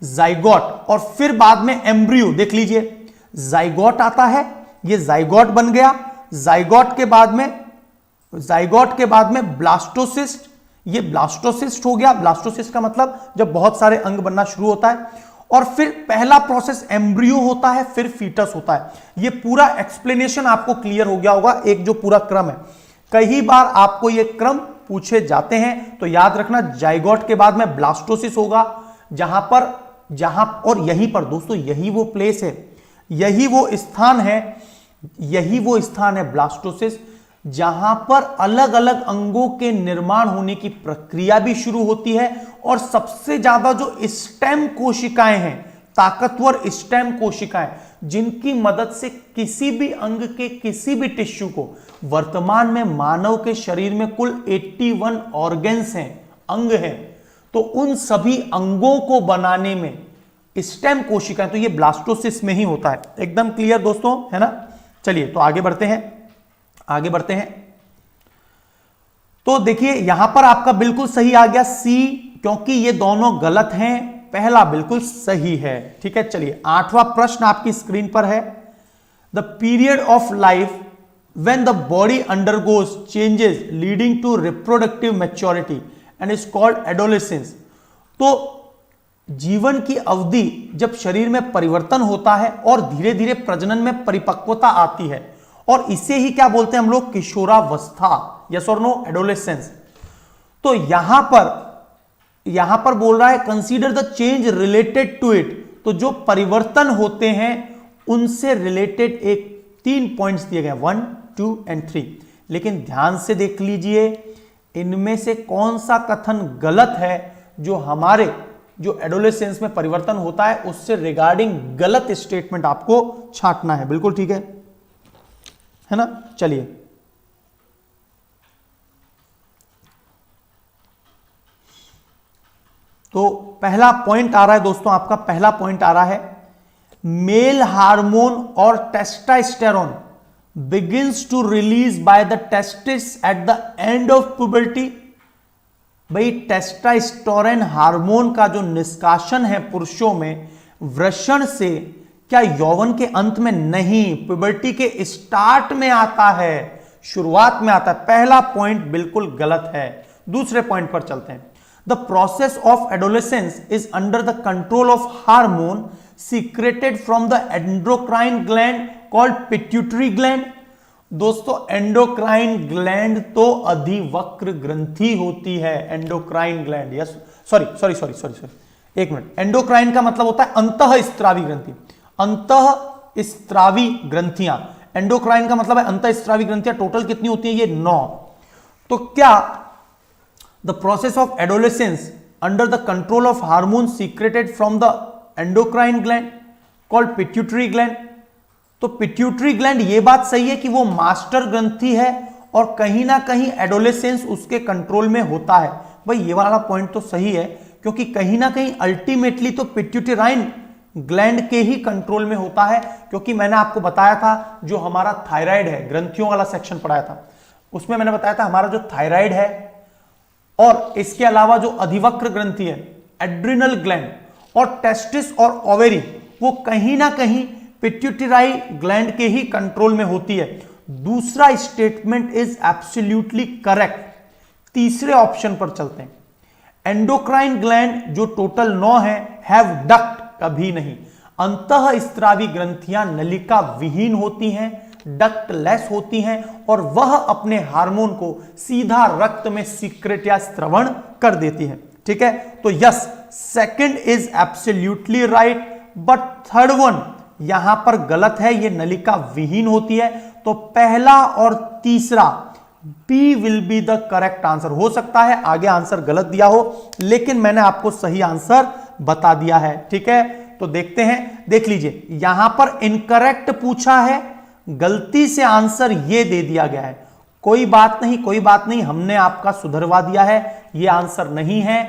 S1: जाइगोट, और फिर बाद में एम्ब्रियो। देख लीजिए, जाइगोट आता है, ये जाइगोट बन गया, जाइगोट के बाद में ब्लास्टोसिस्ट, ये ब्लास्टोसिस्ट हो गया। ब्लास्टोसिस्ट का मतलब जब बहुत सारे अंग बनना शुरू होता है, और फिर पहला प्रोसेस एम्ब्रियो होता है, फिर फीटस होता है। ये पूरा एक्सप्लेनेशन आपको क्लियर हो गया होगा, एक जो पूरा क्रम है। कई बार आपको ये क्रम पूछे जाते हैं, तो याद रखना जाइगोट के बाद में ब्लास्टोसिस होगा, और यहीं पर दोस्तों यही वो प्लेस है, यही वो स्थान है ब्लास्टोसिस, जहां पर अलग अलग अंगों के निर्माण होने की प्रक्रिया भी शुरू होती है। और सबसे ज्यादा जो स्टेम कोशिकाएं हैं, ताकतवर स्टेम कोशिकाएं, जिनकी मदद से किसी भी अंग के किसी भी टिश्यू को, वर्तमान में मानव के शरीर में कुल 81 ऑर्गन्स हैं, अंग हैं, तो उन सभी अंगों को बनाने में स्टेम कोशिकाएं, तो ये ब्लास्टोसिस में ही होता है। एकदम क्लियर दोस्तों, है ना। चलिए तो आगे बढ़ते हैं। तो देखिए यहां पर आपका बिल्कुल सही आ गया सी, क्योंकि ये दोनों गलत हैं, पहला बिल्कुल सही है। ठीक है, चलिए 8वां प्रश्न आपकी स्क्रीन पर है। The period of life when the body undergoes changes leading to reproductive maturity and is called adolescence. तो जीवन की अवधि जब शरीर में परिवर्तन होता है और धीरे धीरे प्रजनन में परिपक्वता आती है, और इसे ही क्या बोलते हैं हम लोग, किशोरावस्था। यस और नो, एडोलेसेंस। तो यहां पर बोल रहा है consider the change related to it. तो जो परिवर्तन होते हैं उनसे रिलेटेड 3 पॉइंट्स दिए गए, 1, 2 एंड 3। लेकिन ध्यान से देख लीजिए इनमें से कौन सा कथन गलत है। जो एडोलेसेंस में परिवर्तन होता है उससे रिगार्डिंग गलत स्टेटमेंट आपको छांटना है। बिल्कुल ठीक है ना। चलिए तो पहला पॉइंट आ रहा है दोस्तों, आपका पहला पॉइंट आ रहा है, मेल हार्मोन और testosterone begins to release by the testis at the end of puberty. भाई टेस्टोस्टेरोन हार्मोन का जो निष्कासन है पुरुषों में वृषण से, क्या यौवन के अंत में नहीं, प्यूबर्टी के स्टार्ट में आता है, शुरुआत में आता है। पहला पॉइंट बिल्कुल गलत है। दूसरे पॉइंट पर चलते हैं। The process of adolescence is under the control of hormone secreted from the endocrine gland called pituitary gland. दोस्तों एंडोक्राइन ग्लैंड तो अधिवक्र ग्रंथि होती है, एंडोक्राइन ग्लैंड। यस, सॉरी, एक मिनट। एंडोक्राइन का मतलब होता है अंतःस्रावी ग्रंथि, अंतःस्रावी ग्रंथियां। एंडोक्राइन का मतलब है अंतःस्रावी ग्रंथियां। टोटल कितनी होती है? ये 9। तो क्या the process of adolescence under the control of hormone secreted from the endocrine gland called pituitary gland. तो पिट्यूटरी ग्लैंड, ये बात सही है कि वो मास्टर ग्रंथि है और कहीं ना कहीं एडोलेसेंस उसके कंट्रोल में होता है। भाई ये वाला पॉइंट तो सही है, क्योंकि कहीं ना कहीं अल्टीमेटली तो पिट्यूटराइन ग्लैंड के ही कंट्रोल में होता है। क्योंकि मैंने आपको बताया था जो हमारा थायराइड है, ग्रंथियों वाला सेक्शन पढ़ाया था, उसमें मैंने बताया था हमारा जो थायराइड है और इसके अलावा जो अधिवक्र ग्रंथि है, एड्रिनल ग्लैंड और टेस्टिस और ओवेरी, वो कहीं ना कहीं पिट्यूटरी ग्लैंड के ही कंट्रोल में होती है। दूसरा स्टेटमेंट इज एब्सोल्युटली करेक्ट। तीसरे ऑप्शन पर चलते हैं। एंडोक्राइन ग्लैंड जो टोटल 9 है, हैव डक्ट, कभी नहीं। अंतःस्रावी ग्रंथियां नलिका विहीन होती हैं, डक्टलेस होती हैं, और वह अपने हार्मोन को सीधा रक्त में सीक्रेट या स्त्रवण कर देती है। ठीक है, तो yes, second is absolutely right, but third one यहां पर गलत है, ये नलिका विहीन होती है। तो पहला और तीसरा B will be the correct answer. हो सकता है आगे आंसर गलत दिया हो, लेकिन मैंने आपको सही आंसर बता दिया है। ठीक है, तो देखते हैं, देख लीजिए यहां पर इनकरेक्ट पूछा है, गलती से आंसर ये दे दिया गया है। कोई बात नहीं, हमने आपका सुधरवा दिया है, ये आंसर नहीं है।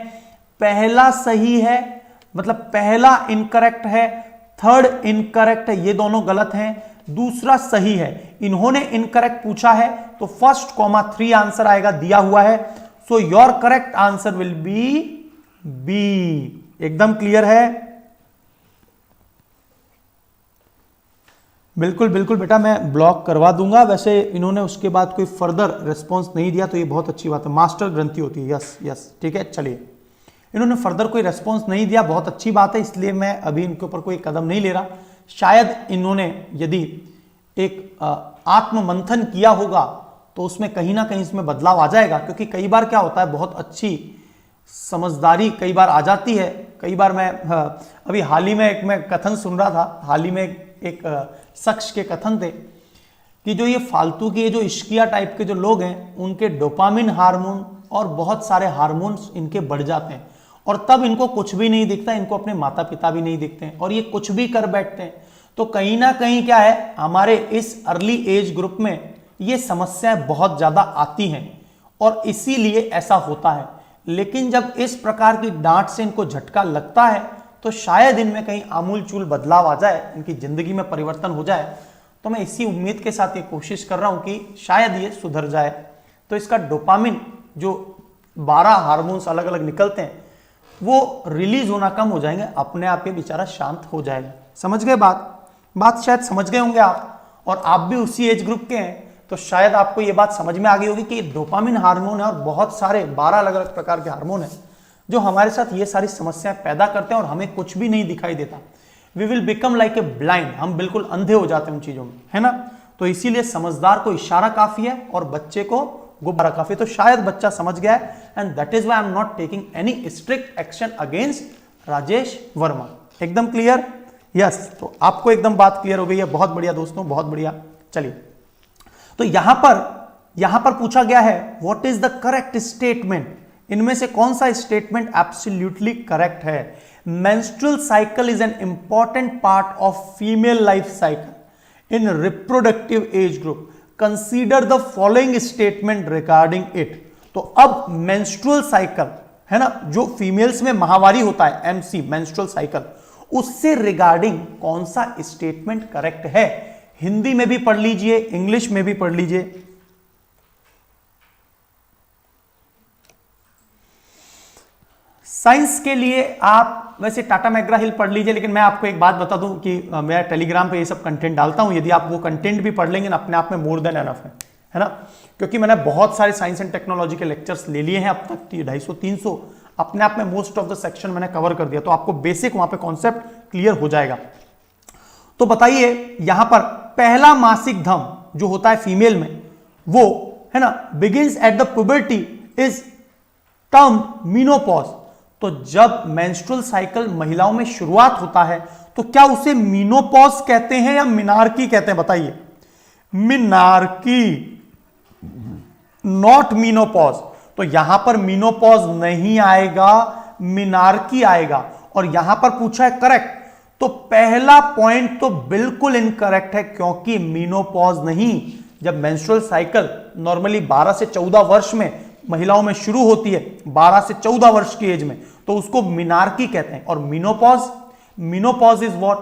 S1: पहला सही है, मतलब पहला इनकरेक्ट है, थर्ड इनकरेक्ट है, ये दोनों गलत हैं। दूसरा सही है। इन्होंने इनकरेक्ट पूछा है तो 1, 3 आंसर आएगा, दिया हुआ है। So your correct answer will be B. एकदम क्लियर है। बिल्कुल बिल्कुल बेटा, मैं ब्लॉक करवा दूंगा। वैसे इन्होंने उसके बाद कोई फर्दर रिस्पॉन्स नहीं दिया तो ये बहुत अच्छी बात है। मास्टर ग्रंथि होती है, यस यस, ठीक है। चलिए, इन्होंने फर्दर कोई रेस्पॉन्स नहीं दिया, बहुत अच्छी बात है, इसलिए मैं अभी इनके ऊपर कोई कदम नहीं ले रहा। शायद इन्होंने यदि एक आत्म मंथन किया होगा तो उसमें कहीं ना कहीं इसमें बदलाव आ जाएगा, क्योंकि कई बार क्या होता है, बहुत अच्छी समझदारी कई बार आ जाती है। कई बार मैं अभी हाल ही में मैं कथन सुन रहा था, हाल ही में एक शख्स के कथन थे कि जो ये फालतू की, ये जो इश्किया टाइप के जो लोग हैं, उनके डोपामिन हार्मोन और बहुत सारे हार्मोन्स इनके बढ़ जाते हैं और तब इनको कुछ भी नहीं दिखता, इनको अपने माता पिता भी नहीं दिखते हैं और ये कुछ भी कर बैठते हैं। तो कहीं ना कहीं क्या है, हमारे इस अर्ली एज ग्रुप में ये समस्याएं बहुत ज्यादा आती हैं और इसीलिए ऐसा होता है। लेकिन जब इस प्रकार की डांट से इनको झटका लगता है तो शायद इनमें कहीं आमूलचूल बदलाव आ जाए, इनकी जिंदगी में परिवर्तन हो जाए। तो मैं इसी उम्मीद के साथ ये कोशिश कर रहा हूं कि शायद ये सुधर जाए। तो इसका डोपामिन जो 12 हार्मोन्स अलग अलग निकलते हैं वो रिलीज होना कम हो जाएंगे, अपने आप ये बेचारा शांत हो जाएगा। समझ गए बात शायद समझ गए होंगे आप, और आप भी उसी एज ग्रुप के हैं तो शायद आपको ये बात समझ में आ गई होगी कि डोपामिन हार्मोन है और बहुत सारे 12 अलग अलग प्रकार के हार्मोन है जो हमारे साथ ये सारी समस्याएं पैदा करते हैं और हमें कुछ भी नहीं दिखाई देता। We will become like a blind, हम बिल्कुल अंधे हो जाते हैं उन चीजों में, है ना। तो इसीलिए समझदार को इशारा काफी है और बच्चे को गुब्बारा काफी। तो शायद बच्चा समझ गया है, and that is why I am not taking any strict action against Rajesh Verma. एकदम क्लियर? यस, तो आपको एकदम बात क्लियर हो गई है। बहुत बढ़िया दोस्तों, बहुत बढ़िया। चलिए, तो यहां पर पूछा गया है what is the correct statement, इनमें से कौन सा स्टेटमेंट एब्सोल्युटली करेक्ट है। Menstrual cycle is an important part of female life cycle in reproductive age group, consider the following statement regarding it. तो अब मेंस्ट्रुअल साइकिल है ना, जो फीमेल्स में माहवारी होता है, एमसी मेंस्ट्रुअल साइकिल, उससे रिगार्डिंग कौन सा स्टेटमेंट करेक्ट है। हिंदी में भी पढ़ लीजिए, इंग्लिश में भी पढ़ लीजिए। साइंस के लिए आप वैसे टाटा मैकग्रा हिल पढ़ लीजिए, लेकिन मैं आपको एक बात बता दूं कि मैं टेलीग्राम पे ये सब कंटेंट डालता हूं, यदि आप वो कंटेंट भी पढ़ लेंगे ना, अपने आप में मोर देन एनफ है ना। क्योंकि मैंने बहुत सारे साइंस एंड टेक्नोलॉजी के लेक्चर्स ले लिए हैं अब तक, 250-300, अपने आप में मोस्ट ऑफ द सेक्शन मैंने कवर कर दिया, तो आपको बेसिक वहां पे कॉन्सेप्ट क्लियर हो जाएगा। तो बताइए, यहां पर पहला मासिक धर्म जो होता है फीमेल में, वो है ना begins at the puberty, is term menopause. तो जब मेंस्ट्रुअल साइकिल महिलाओं में शुरुआत होता है तो क्या उसे मीनोपॉज कहते हैं या मिनार्की कहते हैं? बताइए। Menarche, not menopause. तो यहां पर मीनोपॉज नहीं आएगा, मिनार्की आएगा। और यहां पर पूछा है करेक्ट, तो पहला पॉइंट तो बिल्कुल इनकरेक्ट है, क्योंकि मीनोपॉज नहीं। जब मेंस्ट्रुअल साइकिल नॉर्मली 12 से 14 वर्ष में महिलाओं में शुरू होती है, 12 से 14 वर्ष की एज में, तो उसको मिनार्की कहते हैं। और मीनोपॉज इज व्हाट,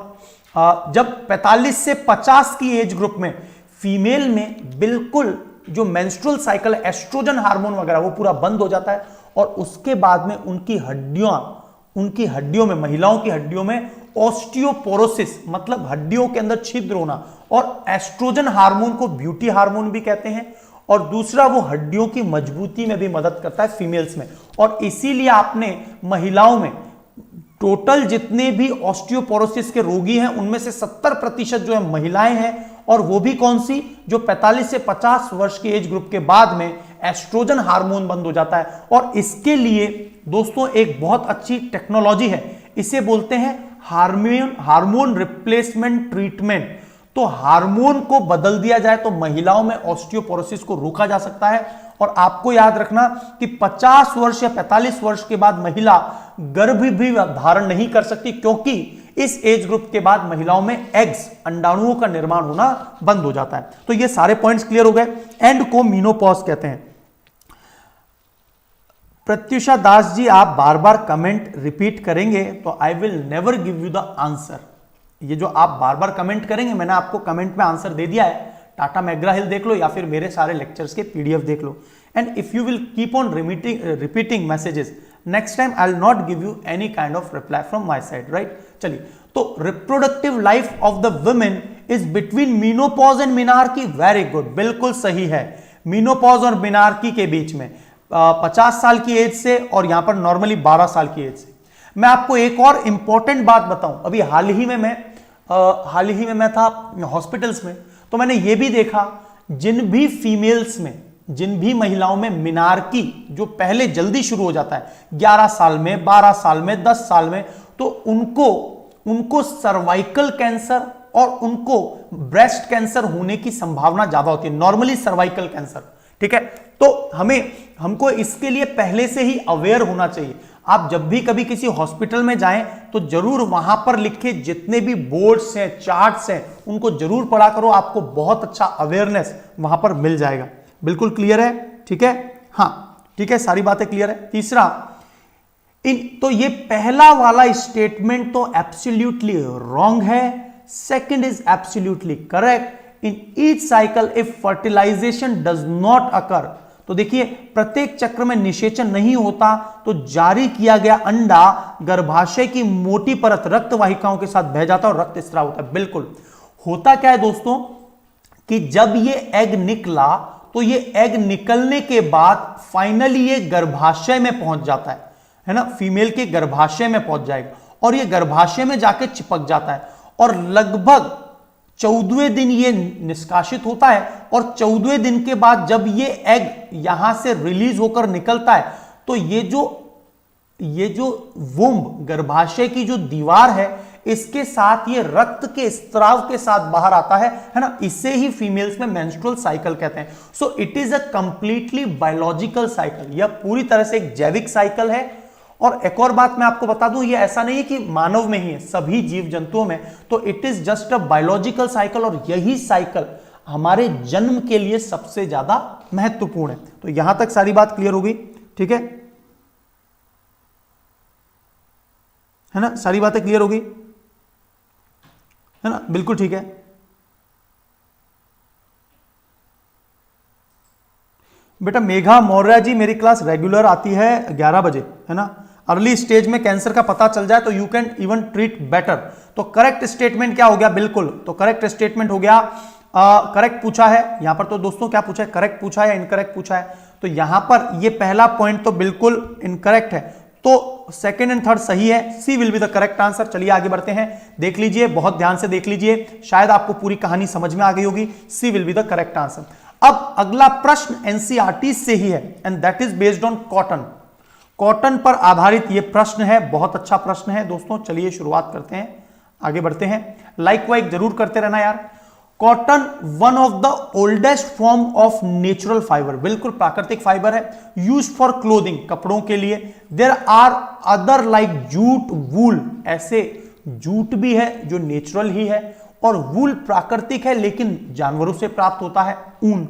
S1: जब 45 से 50 की एज ग्रुप में फीमेल में बिल्कुल जो मेंस्ट्रुअल साइकिल, एस्ट्रोजन हार्मोन वगैरह वो पूरा बंद हो जाता है और उसके बाद में उनकी हड्डियों में, महिलाओं की हड्डियों में ऑस्टियोपोरोसिस, मतलब हड्डियों के अंदर छिद्र होना, और एस्ट्रोजन हार्मोन को ब्यूटी हार्मोन भी कहते हैं, और दूसरा वो हड्डियों की मजबूती में भी मदद करता है फीमेल्स में। और इसीलिए आपने महिलाओं में टोटल जितने भी ऑस्टियोपोरोसिस के रोगी हैं उनमें से 70% जो है महिलाएं हैं, और वो भी कौन सी, जो 45 से 50 वर्ष की एज ग्रुप के बाद में एस्ट्रोजन हार्मोन बंद हो जाता है। और इसके लिए दोस्तों एक बहुत अच्छी टेक्नोलॉजी है, इसे बोलते हैं हार्मोन रिप्लेसमेंट ट्रीटमेंट। तो हार्मोन को बदल दिया जाए तो महिलाओं में ऑस्टियोपोरोसिस को रोका जा सकता है। और आपको याद रखना कि 50 वर्ष या 45 वर्ष के बाद महिला गर्भ भी धारण नहीं कर सकती, क्योंकि इस एज ग्रुप के बाद महिलाओं में एग्स, अंडाणुओं का निर्माण होना बंद हो जाता है। तो ये सारे पॉइंट्स क्लियर हो गए। एंड को मीनोपॉज कहते हैं। प्रत्युषा दास जी, आप बार बार कमेंट रिपीट करेंगे तो I will never give you the answer. ये जो आप बार बार कमेंट करेंगे, मैंने आपको कमेंट में आंसर दे दिया है। टाटा मैकग्रा हिल देख लो या फिर मेरे सारे लेक्चर्स के पीडीएफ देख लो। And if you will keep on repeating messages, next time I will not give you any kind of reply from my side, right. चलिए, तो reproductive life of the women is between menopause and menarche. Very good, बिल्कुल सही है, menopause और menarche के बीच में 50 साल की एज से, और यहां पर नॉर्मली 12 साल की एज से। मैं आपको एक और इंपॉर्टेंट बात बताऊं, अभी हाल ही में मैं था हॉस्पिटल्स में, तो मैंने ये भी देखा जिन भी फीमेल्स में, जिन भी महिलाओं में मिनार्की जो पहले जल्दी शुरू हो जाता है 11 साल में, 12 साल में, 10 साल में, तो उनको सर्वाइकल कैंसर और उनको ब्रेस्ट कैंसर होने की संभावना ज्यादा होती है, नॉर्मली सर्वाइकल कैंसर। ठीक है, तो हमको इसके लिए पहले से ही अवेयर होना चाहिए। आप जब भी कभी किसी हॉस्पिटल में जाएं तो जरूर वहां पर लिखे जितने भी बोर्ड्स हैं, चार्ट्स हैं, उनको जरूर पढ़ा करो, आपको बहुत अच्छा अवेयरनेस वहां पर मिल जाएगा। बिल्कुल क्लियर है? ठीक है, हाँ ठीक है, सारी बातें क्लियर है। तीसरा, तो ये पहला वाला स्टेटमेंट तो एब्सोल्युटली रॉन्ग है, second is absolutely correct. In each cycle if fertilization does not occur, तो देखिए प्रत्येक चक्र में निषेचन नहीं होता तो जारी किया गया अंडा गर्भाशय की मोटी परत रक्त वाहिकाओं के साथ बह जाता है और रक्त स्राव होता है। बिल्कुल होता क्या है दोस्तों कि जब ये एग निकला तो ये एग निकलने के बाद फाइनली ये गर्भाशय में पहुंच जाता है ना, फीमेल के गर्भाशय में पहुंच जाएगा और ये गर्भाशय में जाके चिपक जाता है और लगभग 14वें दिन ये निष्कासित होता है और 14वें दिन के बाद जब ये एग यहां से रिलीज होकर निकलता है तो ये जो वुम्ब, गर्भाशय की जो दीवार है, इसके साथ ये रक्त के स्त्राव के साथ बाहर आता है ना, इसे ही फीमेल्स में मेंस्ट्रुअल साइकिल कहते हैं। So it is a completely biological cycle, यह पूरी तरह से एक जैविक साइकिल है। और एक और बात मैं आपको बता दूं, ये ऐसा नहीं है कि मानव में ही है, सभी जीव जंतुओं में, तो it is just a biological cycle और यही साइकिल हमारे जन्म के लिए सबसे ज्यादा महत्वपूर्ण है। तो यहां तक सारी बात क्लियर होगी, ठीक है ना, सारी बातें क्लियर होगी, है ना, बिल्कुल ठीक है। बेटा मेघा मौर्य जी, मेरी क्लास रेगुलर आती है 11 बजे, है ना। अर्ली स्टेज में कैंसर का पता चल जाए तो you can even treat better. तो करेक्ट स्टेटमेंट क्या हो गया? बिल्कुल, तो करेक्ट स्टेटमेंट हो गया, करेक्ट पूछा है यहां पर। तो दोस्तों क्या पूछा है, करेक्ट पूछा है या इनकरेक्ट पूछा है? तो यहां पर ये पहला पॉइंट तो बिल्कुल इनकरेक्ट है, तो सेकंड एंड थर्ड सही है, C will be the correct answer. चलिए आगे बढ़ते हैं, देख लीजिए, बहुत ध्यान से देख लीजिए, शायद आपको पूरी कहानी समझ में आ गई होगी। C will be the correct answer. अब अगला प्रश्न एनसीईआरटी से ही है and that is based on cotton. Cotton पर आधारित यह प्रश्न है, बहुत अच्छा प्रश्न है दोस्तों। चलिए शुरुआत करते हैं, आगे बढ़ते हैं। लाइक वाइक जरूर करते रहना यार। Cotton one of the oldest form of natural fibre, बिल्कुल प्राकृतिक फाइबर है, यूज फॉर क्लोथिंग, कपड़ों के लिए। There are other like jute, wool, ऐसे जूट भी है जो नेचुरल ही है और वूल प्राकृतिक है लेकिन जानवरों से प्राप्त होता है, ऊन।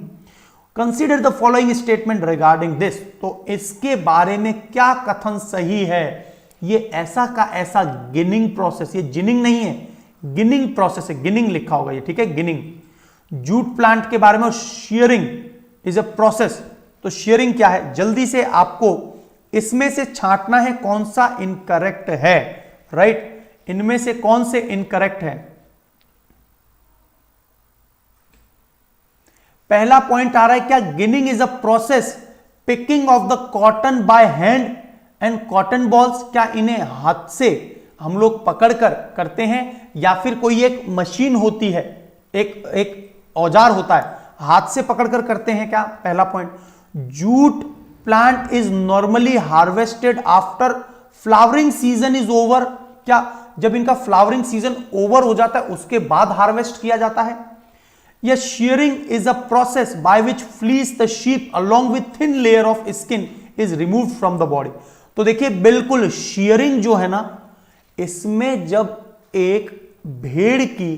S1: Consider the following statement regarding this, तो इसके बारे में क्या कथन सही है? ये ऐसा का ऐसा गिनिंग प्रोसेस, ये जिनिंग नहीं है, गिनिंग प्रोसेस है, गिनिंग लिखा होगा ये, ठीक है, गिनिंग। जूट प्लांट के बारे में, शेयरिंग इज अ प्रोसेस। तो शेयरिंग क्या है? जल्दी से आपको इसमें से छांटना है कौन सा इनकरेक्ट है, राइट, इनमें से कौन से इनकरेक्ट है। पहला पॉइंट आ रहा है क्या, ginning is a process, picking of the cotton by hand and cotton balls, क्या इन्हें हाथ से हम लोग पकड़कर करते हैं या फिर कोई एक मशीन होती है, एक औजार होता है, हाथ से पकड़कर करते हैं क्या? पहला point. Jute plant is normally harvested after flowering season is over, क्या जब इनका फ्लावरिंग सीजन ओवर हो जाता है उसके बाद हार्वेस्ट किया जाता है? Yes, shearing is a process by which fleece the sheep along with thin layer of skin is removed from the body. तो देखिए बिल्कुल shearing जो है ना, इसमें जब एक भेड़ की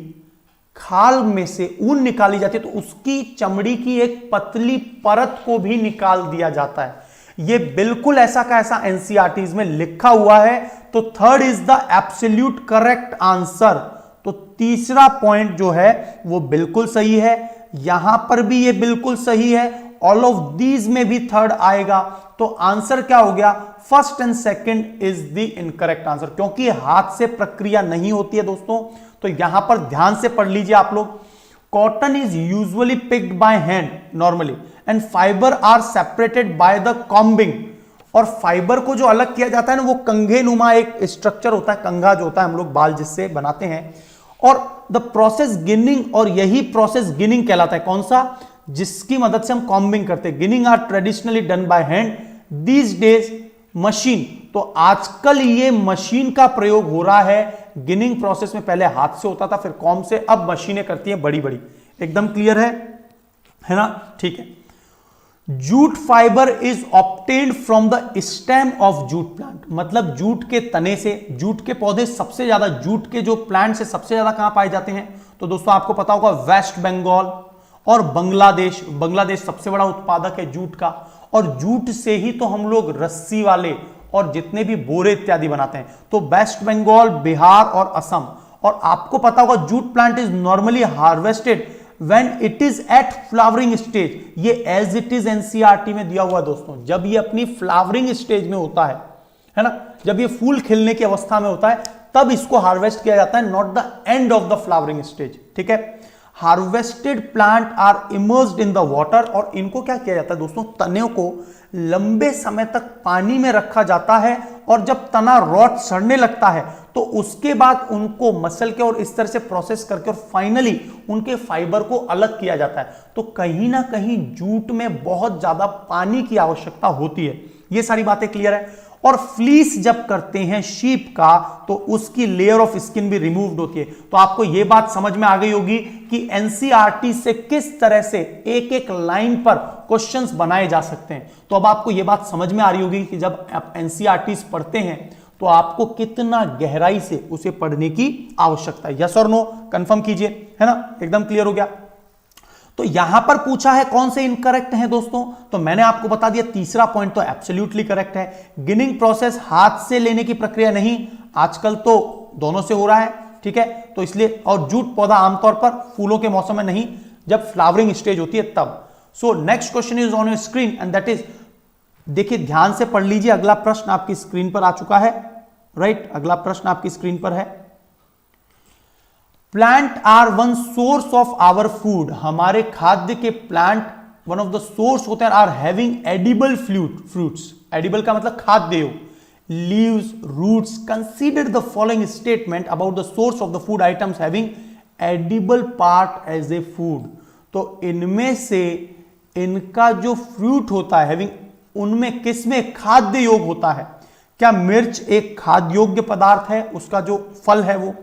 S1: खाल में से ऊन निकाली जाती है तो उसकी चमड़ी की एक पतली परत को भी निकाल दिया जाता है। ये बिल्कुल ऐसा का ऐसा एनसीईआरटीज में लिखा हुआ है। तो third is the absolute correct answer. तो तीसरा पॉइंट जो है वो बिल्कुल सही है, यहां पर भी ये बिल्कुल सही है, ऑल ऑफ दीज में भी थर्ड आएगा। तो आंसर क्या हो गया? First and second is the incorrect answer, क्योंकि हाथ से प्रक्रिया नहीं होती है दोस्तों। तो यहां पर ध्यान से पढ़ लीजिए आप लोग। Cotton is usually picked by hand normally and fibre are separated by the combing. और फाइबर को जो अलग किया जाता है ना, वो कंघे नुमा एक स्ट्रक्चर होता है, कंघा जो होता है हम लोग बाल जिससे बनाते हैं। और द प्रोसेस गिनिंग, और यही प्रोसेस गिनिंग कहलाता है। कौन सा? जिसकी मदद से हम कॉम्बिंग करते हैं। Ginning are traditionally done by hand, these days machine. तो आजकल ये मशीन का प्रयोग हो रहा है। गिनिंग प्रोसेस में पहले हाथ से होता था, फिर कॉम से, अब मशीनें करती हैं बड़ी बड़ी। एकदम क्लियर है ना? ठीक है। Jute fibre is obtained from the stem of jute plant, मतलब जूट के तने से। जूट के पौधे सबसे ज्यादा, जूट के जो प्लांट से सबसे ज्यादा कहां पाए जाते हैं? तो दोस्तों आपको पता होगा वेस्ट बंगाल और बांग्लादेश। बांग्लादेश सबसे बड़ा उत्पादक है जूट का, और जूट से ही तो हम लोग रस्सी वाले और जितने भी बोरे इत्यादि बनाते हैं। तो वेस्ट बंगाल, बिहार और असम। और आपको पता होगा jute plant is normally harvested when it is at flowering stage। ये as it is NCERT में दिया हुआ दोस्तों, जब ये अपनी फ्लावरिंग स्टेज में होता है ना, जब ये फूल खिलने की अवस्था में होता है, तब इसको हार्वेस्ट किया जाता है, not the end of the flowering stage. ठीक है। Harvested plant are immersed in the water, और इनको क्या किया जाता है दोस्तों? तने को लंबे समय तक पानी में रखा जाता है, और जब तना रॉट सड़ने लगता है तो उसके बाद उनको मसल के और इस तरह से प्रोसेस करके और फाइनली उनके फाइबर को अलग किया जाता है। तो कहीं ना कहीं जूट में बहुत ज्यादा पानी की आवश्यकता होती है। ये सारी बातें क्लियर है। और फ्लीस जब करते हैं शीप का, तो उसकी लेयर ऑफ स्किन भी रिमूव्ड होती है। तो आपको यह बात समझ में आ गई होगी कि एनसीईआरटी से किस तरह से एक एक लाइन पर क्वेश्चंस बनाए जा सकते हैं। तो अब आपको यह बात समझ में आ रही होगी कि जब आप एनसीईआरटी पढ़ते हैं तो आपको कितना गहराई से उसे पढ़ने की आवश्यकता है। यस और नो कंफर्म कीजिए, है ना? एकदम क्लियर हो गया। तो यहां पर पूछा है कौन से इनकरेक्ट हैं दोस्तों, तो मैंने आपको बता दिया तीसरा पॉइंट तो एब्सोल्युटली करेक्ट है। गिनिंग प्रोसेस हाथ से लेने की प्रक्रिया नहीं, आजकल तो दोनों से हो रहा है। ठीक है, तो इसलिए, और जूट पौधा आमतौर पर फूलों के मौसम में नहीं, जब फ्लावरिंग स्टेज होती है तब। So next question is on your screen and that is, देखिए ध्यान से पढ़ लीजिए। अगला प्रश्न आपकी स्क्रीन पर आ चुका है। राइट, अगला प्रश्न आपकी स्क्रीन पर है। Plant are one source of our food, हमारे खाद्य के plant one of the source होते हैं, are having edible fruits. Edible का मतलब खाद्य योग, leaves, roots. Consider the following statement about the source of the food items having edible part as a food. तो इनमें से इनका जो फ्रूट होता है हैविंग, उनमें किसमें खाद्य योग होता है? क्या मिर्च एक खाद्य योग्य पदार्थ है, उसका जो फल है वो?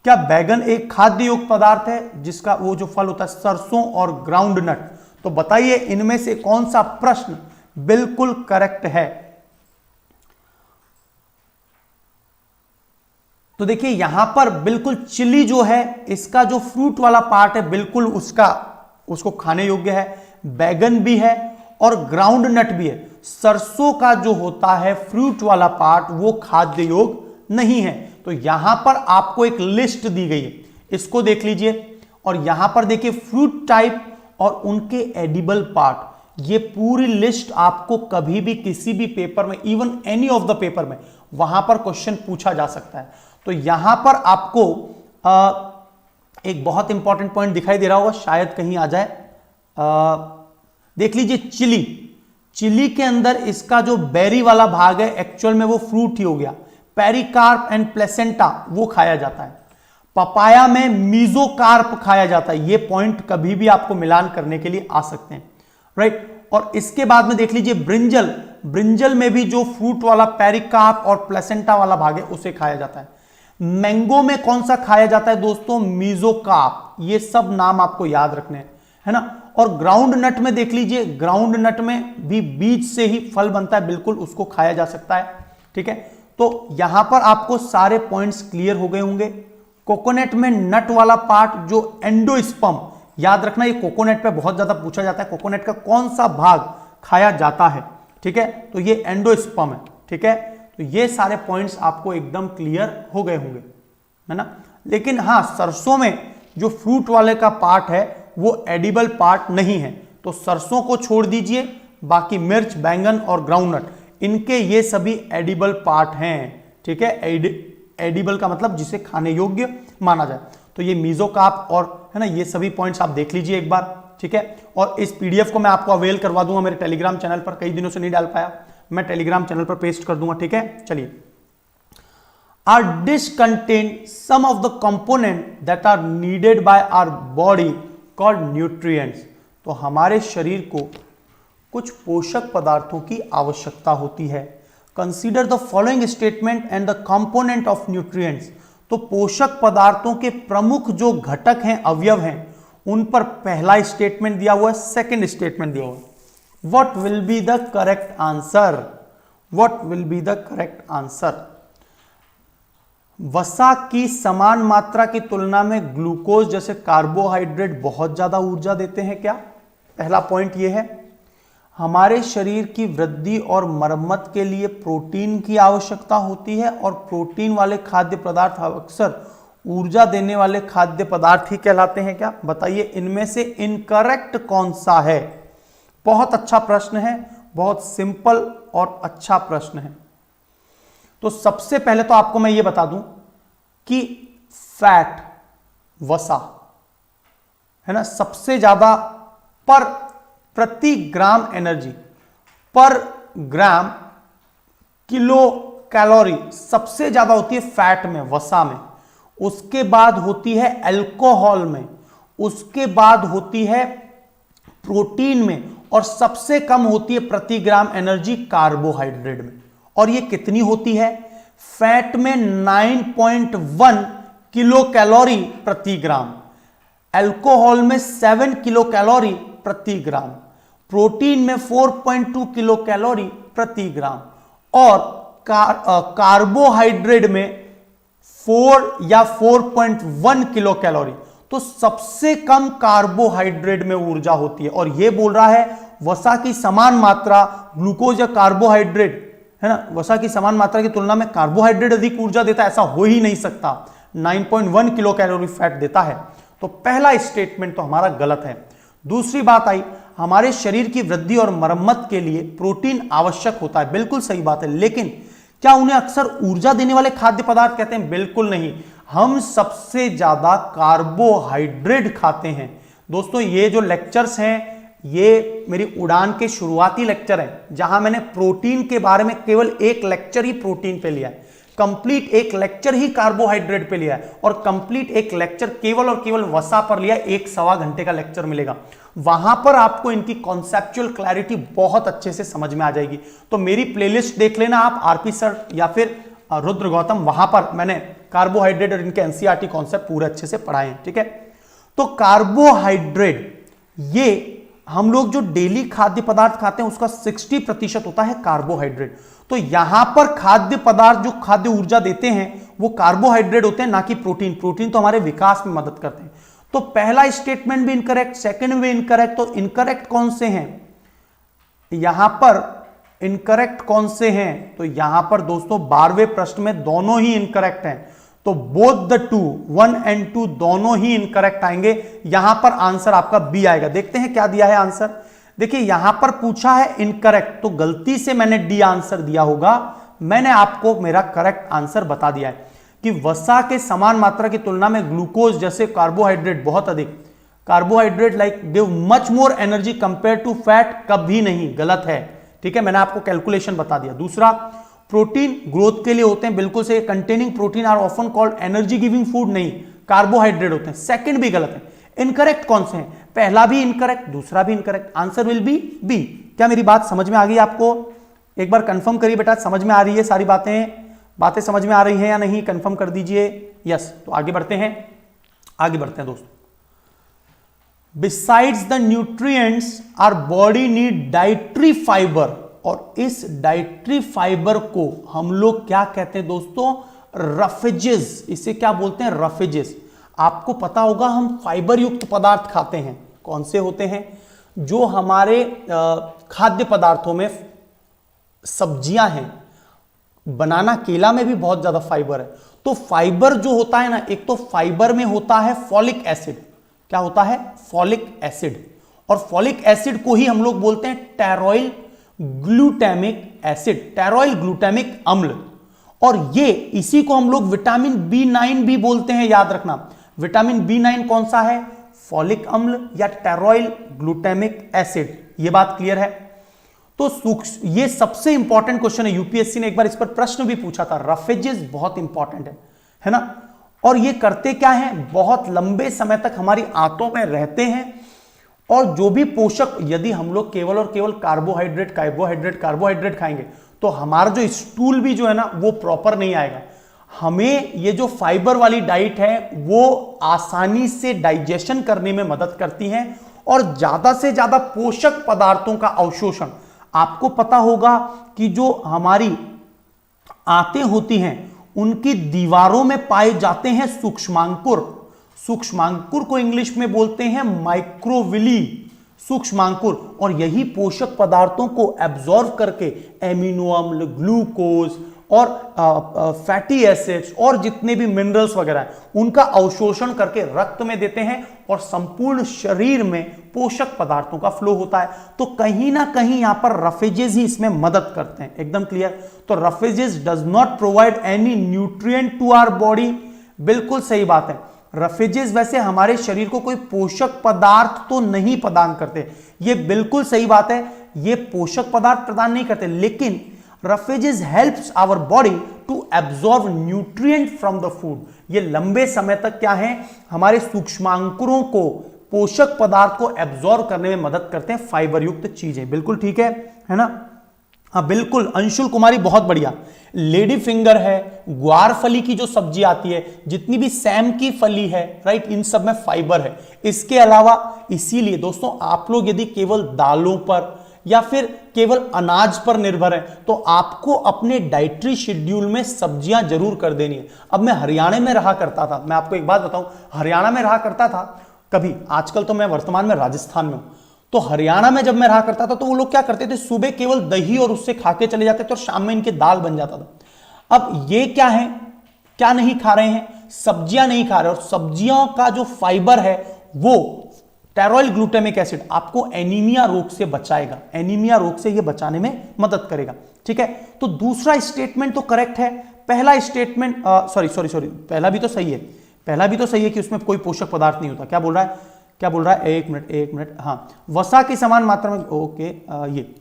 S1: क्या बैगन एक खाद्य योग्य पदार्थ है जिसका वो जो फल होता है? सरसों और ग्राउंड नट। तो बताइए इनमें से कौन सा प्रश्न बिल्कुल करेक्ट है? तो देखिए यहां पर बिल्कुल चिली जो है, इसका जो फ्रूट वाला पार्ट है बिल्कुल उसको खाने योग्य है। बैगन भी है और ग्राउंड नट भी है। सरसों का जो होता है फ्रूट वाला पार्ट, वो खाद्य योग्य नहीं है। तो यहां पर आपको एक लिस्ट दी गई है, इसको देख लीजिए। और यहां पर देखिए फ्रूट टाइप और उनके एडिबल पार्ट, ये पूरी लिस्ट आपको कभी भी किसी भी पेपर में, even any of the paper में, वहां पर क्वेश्चन पूछा जा सकता है। तो यहां पर आपको एक बहुत इंपॉर्टेंट पॉइंट दिखाई दे रहा होगा, शायद कहीं आ जाए। देख लीजिए चिली के अंदर इसका जो बेरी वाला भाग है एक्चुअल में वो फ्रूट ही हो गया। पेरिकार्प एंड प्लेसेंटा वो खाया जाता है। पपाया में मीजोकार्प खाया जाता है। ये पॉइंट कभी भी आपको मिलान करने के लिए आ सकते हैं। राइट, और इसके बाद में देख लीजिए ब्रिंजल में भी जो फ्रूट वाला पेरिकार्प और प्लेसेंटा वाला भाग है उसे खाया जाता है। मैंगो में कौन सा खाया जाता है दोस्तों? मीजोकार्प। ये सब नाम आपको याद रखने हैं, है ना। और ग्राउंड नट में देख लीजिए, ग्राउंड नट में भी बीज से ही फल बनता है, बिल्कुल उसको खाया जा सकता है। ठीक है, तो यहां पर आपको सारे पॉइंट्स क्लियर हो गए होंगे। कोकोनट में नट वाला पार्ट जो एंडोस्पर्म, याद रखना ये कोकोनट पे बहुत ज्यादा पूछा जाता है, कोकोनट का कौन सा भाग खाया जाता है? ठीक है, तो ये एंडोस्पर्म है। ठीक है, तो ये सारे पॉइंट्स आपको एकदम क्लियर हो गए होंगे, है ना। लेकिन हाँ, सरसों में जो फ्रूट वाले का पार्ट है वो एडिबल पार्ट नहीं है, तो सरसों को छोड़ दीजिए। बाकी मिर्च, बैंगन और ग्राउंडनट इनके ये सभी एडिबल पार्ट हैं। ठीक है, एडिबल का मतलब जिसे खाने योग्य माना जाए। तो ये मीजोकार्प और है ना, ये सभी पॉइंट्स आप देख लीजिए एक बार। ठीक है, और इस पीडीएफ को मैं आपको अवेल करवा दूंगा मेरे टेलीग्राम चैनल पर, कई दिनों से नहीं डाल पाया, मैं टेलीग्राम चैनल पर पेस्ट कर दूंगा। ठीक है, चलिए। Our dish contain some of the component that are needed by our body called nutrients। तो हमारे शरीर को कुछ पोषक पदार्थों की आवश्यकता होती है। Consider the following statement and the component of nutrients। तो पोषक पदार्थों के प्रमुख जो घटक हैं, अवयव हैं, उन पर पहला स्टेटमेंट दिया हुआ है, सेकंड स्टेटमेंट दिया हुआ है। What will be the correct answer? What will be the correct answer? वसा की समान मात्रा की तुलना में ग्लूकोज जैसे कार्बोहाइड्रेट बहुत ज्यादा ऊर्जा देते हैं क्या? पहला पॉइंट यह है। हमारे शरीर की वृद्धि और मरम्मत के लिए प्रोटीन की आवश्यकता होती है और प्रोटीन वाले खाद्य पदार्थ अक्सर ऊर्जा देने वाले खाद्य पदार्थ ही कहलाते हैं क्या? बताइए इनमें से इनकरेक्ट कौन सा है? बहुत अच्छा प्रश्न है, बहुत सिंपल और अच्छा प्रश्न है। तो सबसे पहले तो आपको मैं ये बता दूं कि फैट, वसा है ना, सबसे ज्यादा पर प्रति ग्राम एनर्जी, पर ग्राम किलो कैलोरी सबसे ज्यादा होती है फैट में, वसा में। उसके बाद होती है अल्कोहल में, उसके बाद होती है प्रोटीन में, और सबसे कम होती है प्रति ग्राम एनर्जी कार्बोहाइड्रेट में। और ये कितनी होती है? फैट में 9.1 किलो कैलोरी प्रति ग्राम, अल्कोहल में 7 किलो कैलोरी प्रति ग्राम, प्रोटीन में 4.2 किलो कैलोरी प्रति ग्राम, और कार्बोहाइड्रेट में 4 या 4.1 किलो कैलोरी। तो सबसे कम कार्बोहाइड्रेट में ऊर्जा होती है। और यह बोल रहा है वसा की समान मात्रा ग्लूकोज या कार्बोहाइड्रेट है ना, वसा की समान मात्रा की तुलना में कार्बोहाइड्रेट अधिक ऊर्जा देता है, ऐसा हो ही नहीं सकता। 9.1 किलो कैलोरी फैट देता है। तो पहला स्टेटमेंट तो हमारा गलत है। दूसरी बात आई, हमारे शरीर की वृद्धि और मरम्मत के लिए प्रोटीन आवश्यक होता है, बिल्कुल सही बात है। लेकिन क्या उन्हें अक्सर ऊर्जा देने वाले खाद्य पदार्थ कहते हैं? बिल्कुल नहीं। हम सबसे ज्यादा कार्बोहाइड्रेट खाते हैं। दोस्तों ये जो लेक्चर्स हैं, ये मेरी उड़ान के शुरुआती लेक्चर हैं, जहां मैंने प्रोटीन के बारे में केवल एक लेक्चर ही प्रोटीन पे लिया है, कंप्लीट एक लेक्चर ही कार्बोहाइड्रेट पे लिया है, और कंप्लीट एक लेक्चर केवल और केवल वसा पर लिया। 1-1.25 घंटे का लेक्चर मिलेगा, वहां पर आपको इनकी कॉन्सेप्चुअल क्लैरिटी बहुत अच्छे से समझ में आ जाएगी। तो मेरी प्लेलिस्ट देख लेना आप, आरपी सर या फिर रुद्र गौतम, वहां पर मैंने कार्बोहाइड्रेट और इनके एनसीईआरटी कॉन्सेप्ट पूरे अच्छे से पढ़ाए हैं। ठीक है, तो कार्बोहाइड्रेट, ये हम लोग जो डेली खाद्य पदार्थ खाते हैं उसका 60% होता है कार्बोहाइड्रेट। तो यहां पर खाद्य पदार्थ जो खाद्य ऊर्जा देते हैं वो कार्बोहाइड्रेट होते हैं, ना कि प्रोटीन। प्रोटीन तो हमारे विकास में मदद करते हैं। तो पहला स्टेटमेंट भी इनकरेक्ट, सेकंड भी इनकरेक्ट। तो इनकरेक्ट कौन से हैं यहां पर? इनकरेक्ट कौन से हैं? तो यहां पर दोस्तों 12वें प्रश्न में दोनों ही इनकरेक्ट हैं। तो बोथ द टू, 1 and 2 दोनों ही इनकरेक्ट आएंगे। यहां पर आंसर आपका बी आएगा। देखते हैं क्या दिया है आंसर। देखिए यहां पर पूछा है इनकरेक्ट, तो गलती से मैंने डी आंसर दिया होगा। मैंने आपको मेरा करेक्ट आंसर बता दिया है कि वसा के समान मात्रा की तुलना में ग्लूकोज जैसे कार्बोहाइड्रेट बहुत अधिक, carbohydrate like give much more energy compare to fat, कभी नहीं, गलत है। ठीक है, मैंने आपको कैलकुलेशन बता दिया। दूसरा, प्रोटीन ग्रोथ के लिए होते हैं, बिल्कुल से। Containing protein are often called energy giving food, नहीं, कार्बोहाइड्रेट होते हैं। सेकंड भी गलत है। इनकरेक्ट कौन से हैं? पहला भी इनकरेक्ट, दूसरा भी incorrect. Answer will be B. क्या मेरी बात समझ में आ गई आपको? एक बार कंफर्म करिए बेटा, समझ में आ रही है सारी बातें समझ में आ रही हैं या नहीं? कंफर्म कर दीजिए यस। तो आगे बढ़ते हैं दोस्तों। Besides the nutrients our body need dietary fibre, और इस डाइटरी फाइबर को हम लोग क्या कहते हैं दोस्तों? रफेजेस। इसे क्या बोलते हैं? रफेजेस। आपको पता होगा हम फाइबर युक्त पदार्थ खाते हैं, कौन से होते हैं? जो हमारे खाद्य पदार्थों में सब्जियां हैं, बनाना, केला में भी बहुत ज्यादा फाइबर है। तो फाइबर जो होता है ना, एक तो फाइबर में होता है फॉलिक एसिड। क्या होता है? Folic acid. और फॉलिक एसिड को ही हम लोग बोलते हैं टेरोइल ग्लूटामिक एसिड, टेरोइल ग्लूटामिक अम्ल। और ये इसी को हम लोग विटामिन B9 भी बोलते हैं, याद रखना। विटामिन B9 कौन सा है? फॉलिक अम्ल या टेरोइल ग्लूटामिक एसिड। ये बात क्लियर है? तो ये सबसे इंपॉर्टेंट क्वेश्चन है, यूपीएससी ने एक बार इस पर प्रश्न भी पूछा था। रफेजेस बहुत इंपॉर्टेंट है ना। और ये करते क्या है? बहुत लंबे समय तक हमारी आंतों में रहते हैं और जो भी पोषक, यदि हम लोग केवल और केवल कार्बोहाइड्रेट खाएंगे तो हमारा जो स्टूल भी जो है ना वो प्रॉपर नहीं आएगा। हमें ये जो फाइबर वाली डाइट है वो आसानी से डाइजेशन करने में मदद करती है और ज्यादा से ज्यादा पोषक पदार्थों का अवशोषण। आपको पता होगा कि जो हमारी आंतें होती हैं उनकी दीवारों में पाए जाते हैं सूक्ष्मांकुर। सूक्ष्मांकुर को इंग्लिश में बोलते हैं माइक्रोविली, सूक्ष्मांकुर। और यही पोषक पदार्थों को एब्जॉर्ब करके एमिनो अम्ल, ग्लूकोज और फैटी एसिड्स और जितने भी मिनरल्स वगैरह हैं उनका अवशोषण करके रक्त में देते हैं और संपूर्ण शरीर में पोषक पदार्थों का फ्लो होता है। तो कहीं ना कहीं यहां पर रफेजेस ही इसमें मदद करते हैं। एकदम क्लियर? तो roughages does not provide any nutrient to our body. बिल्कुल सही बात है। रफेजेस वैसे हमारे शरीर को कोई पोषक पदार्थ तो नहीं प्रदान करते, ये बिल्कुल सही बात है। ये पोषक पदार्थ प्रदान नहीं करते, लेकिन roughages helps our body to absorb nutrient from the food. ये लंबे समय तक क्या है? हमारे सूक्ष्मांकुरों को, पोषक पदार्थ को एब्जॉर्ब करने में मदद करते हैं, फाइबर युक्त चीजें। बिल्कुल ठीक है ना? हाँ बिल्कुल, अंशुल कुमारी बहुत बढ़िया। लेडी फिंगर है, ग्वार फली की जो सब्जी आती है, जितनी भी सैम की फली है, राइट, इन सब में फाइबर है। इसके अलावा इसीलिए दोस्तों आप लोग यदि केवल दालों पर या फिर केवल अनाज पर निर्भर है तो आपको अपने डाइटरी शेड्यूल में सब्जियां जरूर कर देनी है। अब मैं हरियाणा में रहा करता था, मैं आपको एक बात बताऊं, हरियाणा में रहा करता था कभी, आजकल तो मैं वर्तमान में राजस्थान में हूं। तो हरियाणा में जब मैं रहा करता था तो वो लोग क्या करते थे, सुबह केवल दही और उससे खा के चले जाते थे और शाम में इनके दाल बन जाता था। अब ये क्या है, क्या नहीं खा रहे हैं? सब्जियां नहीं खा रहे। और सब्जियों का जो फाइबर है वो टेरोइल ग्लूटामिक एसिड आपको एनीमिया रोग से बचाएगा, एनीमिया रोग से ये बचाने में मदद करेगा। ठीक है, तो दूसरा स्टेटमेंट तो करेक्ट है। पहला स्टेटमेंट सॉरी पहला भी तो सही है, पहला भी तो सही है कि उसमें कोई पोषक पदार्थ नहीं होता। क्या बोल रहा है? एक मिनट, हाँ, वसा की समान मात्रा में, ओके, ये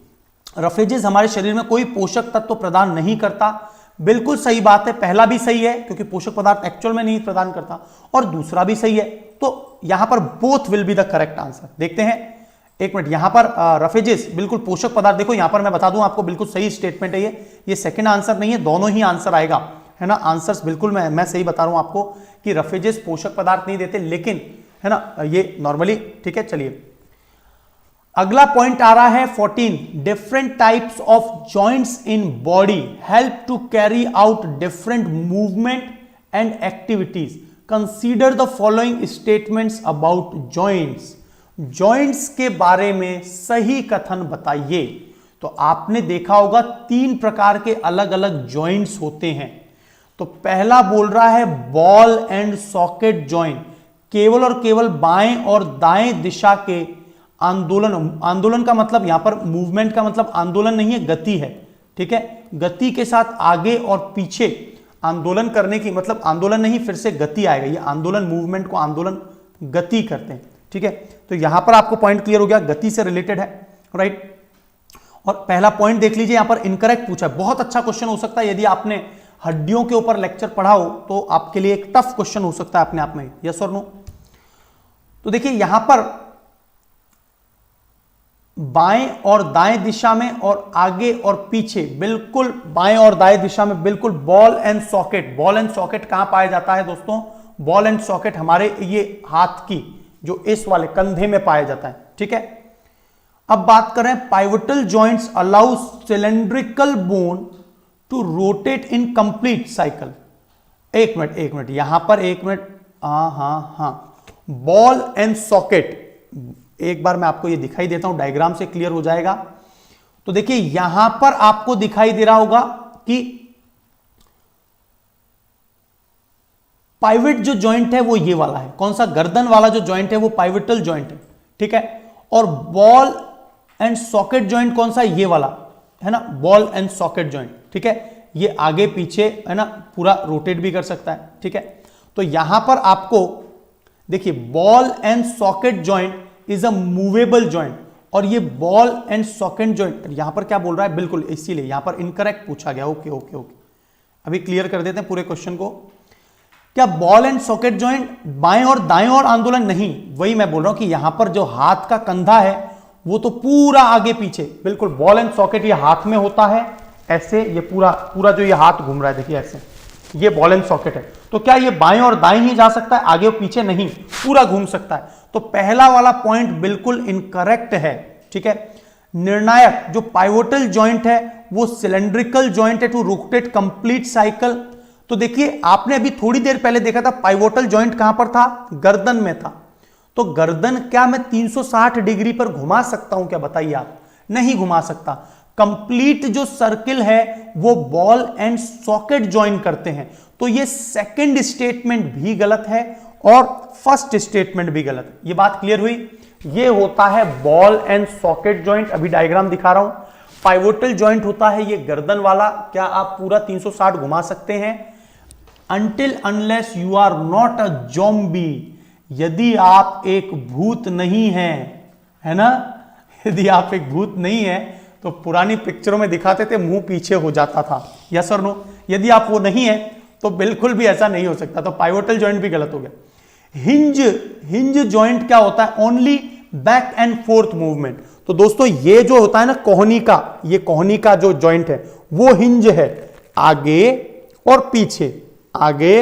S1: रफेजेस हमारे शरीर में कोई पोषक तत्व प्रदान नहीं करता। बिल्कुल सही बात है, पहला भी सही है क्योंकि पोषक पदार्थ एक्चुअल में नहीं प्रदान करता, और दूसरा भी सही है। तो यहां पर both will be the correct answer. देखते हैं, एक मिनट, यहां पर रफेजेस बिल्कुल पोषक पदार्थ, देखो यहां पर मैं बता दूं आपको, बिल्कुल सही स्टेटमेंट है ये सेकंड आंसर नहीं है, दोनों ही आंसर आएगा, है ना। आंसर्स बिल्कुल मैं सही बता रहा हूं आपको कि रफेजेस पोषक पदार्थ नहीं देते, लेकिन है ना ये नॉर्मली। ठीक है, चलिए अगला पॉइंट आ रहा है 14। Different types of joints in body help to carry out different movement and activities. Consider the following statements about joints. Joints के बारे में सही कथन बताइए। तो आपने देखा होगा 3 प्रकार के अलग अलग जॉइंट्स होते हैं। तो पहला बोल रहा है बॉल एंड सॉकेट जॉइंट, केवल और केवल बाएं और दाएं दिशा के आंदोलन का मतलब यहां पर मूवमेंट का मतलब आंदोलन नहीं है, गति है। ठीक है, गति के साथ आगे और पीछे आंदोलन करने की, मतलब आंदोलन नहीं, फिर से गति आएगा। ये आंदोलन, मूवमेंट को आंदोलन, गति करते हैं। ठीक है, तो यहां पर आपको पॉइंट क्लियर हो गया, गति से रिलेटेड है, राइट। और पहला पॉइंट देख लीजिए, यहां पर इनकरेक्ट पूछा है। बहुत अच्छा क्वेश्चन हो सकता है, यदि आपने हड्डियों के ऊपर लेक्चर पढ़ा हो तो आपके लिए एक टफ क्वेश्चन हो सकता है अपने आप में, यस और नो। तो देखिए यहां पर बाएं और दाएं दिशा में और आगे और पीछे, बिल्कुल बाएं और दाएं दिशा में, बिल्कुल ball and socket. Ball and socket कहां पाया जाता है दोस्तों? बॉल एंड सॉकेट हमारे ये हाथ की जो इस वाले कंधे में पाया जाता है। ठीक है, अब बात करें pivotal joints allow cylindrical bone to rotate in complete cycle. एक मिनट यहां पर, एक मिनट, हाँ, बॉल एंड सॉकेट, एक बार मैं आपको ये दिखाई देता हूं, डायग्राम से क्लियर हो जाएगा। तो देखिए यहां पर आपको दिखाई दे रहा होगा कि पाइवट जो जॉइंट है वो ये वाला है। कौन सा? गर्दन वाला जो जॉइंट है वो पाइवोटल जॉइंट है। ठीक है, और बॉल एंड सॉकेट जॉइंट कौन सा? ये वाला। है ना, बॉल एंड सॉकेट जॉइंट, ठीक है, ये आगे पीछे है ना पूरा रोटेट भी कर सकता है, ठीक है। तो यहां पर आपको देखिए ball and socket joint is a movable joint, और ये बॉल एंड सॉकेट जॉइंट यहां पर क्या बोल रहा है, बिल्कुल इसीलिए यहां पर इनकरेक्ट पूछा गया। ओके ओके ओके, अभी क्लियर कर देते हैं पूरे क्वेश्चन को। क्या बॉल एंड सॉकेट जॉइंट बाएं और दाएं और आंदोलन नहीं, वही मैं बोल रहा हूं कि यहां पर जो हाथ का कंधा है वो तो पूरा आगे पीछे, बिल्कुल बॉल एंड सॉकेट ये हाथ में होता है ऐसे, ये पूरा पूरा जो ये हाथ घूम रहा है देखिए ऐसे, ये बॉल एंड सॉकेट है। तो क्या ये बाएं और दाएं ही जा सकता है, आगे और पीछे नहीं, पूरा घूम सकता है। तो पहला वाला पॉइंट बिल्कुल इनकरेक्ट है, ठीक है। निर्णायक जो पाइवोटल जॉइंट है वो सिलेंड्रिकल जॉइंट है टू रोटेट कंप्लीट साइकिल। तो देखिए आपने अभी थोड़ी देर पहले देखा था पाइवोटल जॉइंट कहां पर था, गर्दन में था। तो गर्दन क्या मैं 360 डिग्री पर घुमा सकता हूं क्या, बताइए आप, नहीं घुमा सकता। कंप्लीट जो सर्किल है वो बॉल एंड सॉकेट ज्वाइन करते हैं। तो ये सेकंड स्टेटमेंट भी गलत है और फर्स्ट स्टेटमेंट भी गलत है। ये बात क्लियर हुई। ये होता है बॉल एंड सॉकेट जॉइंट, अभी डायग्राम दिखा रहा हूं। पाइवोटल जॉइंट होता है ये गर्दन वाला, क्या आप पूरा 360 घुमा सकते हैं? Until unless you are not a zombie, यदि आप एक भूत नहीं हैं, है ना, यदि आप एक भूत नहीं है तो पुरानी पिक्चरों में दिखाते थे मुंह पीछे हो जाता था, यस और नो। यदि आप वो नहीं है तो बिल्कुल भी ऐसा नहीं हो सकता। तो पाइवोटल जॉइंट भी गलत हो गया। हिंज जॉइंट क्या होता है? Only back and fourth movement. तो दोस्तों ये जो होता है ना कोहनी का, ये कोहनी का जो जॉइंट है वो हिंज है, आगे और पीछे, आगे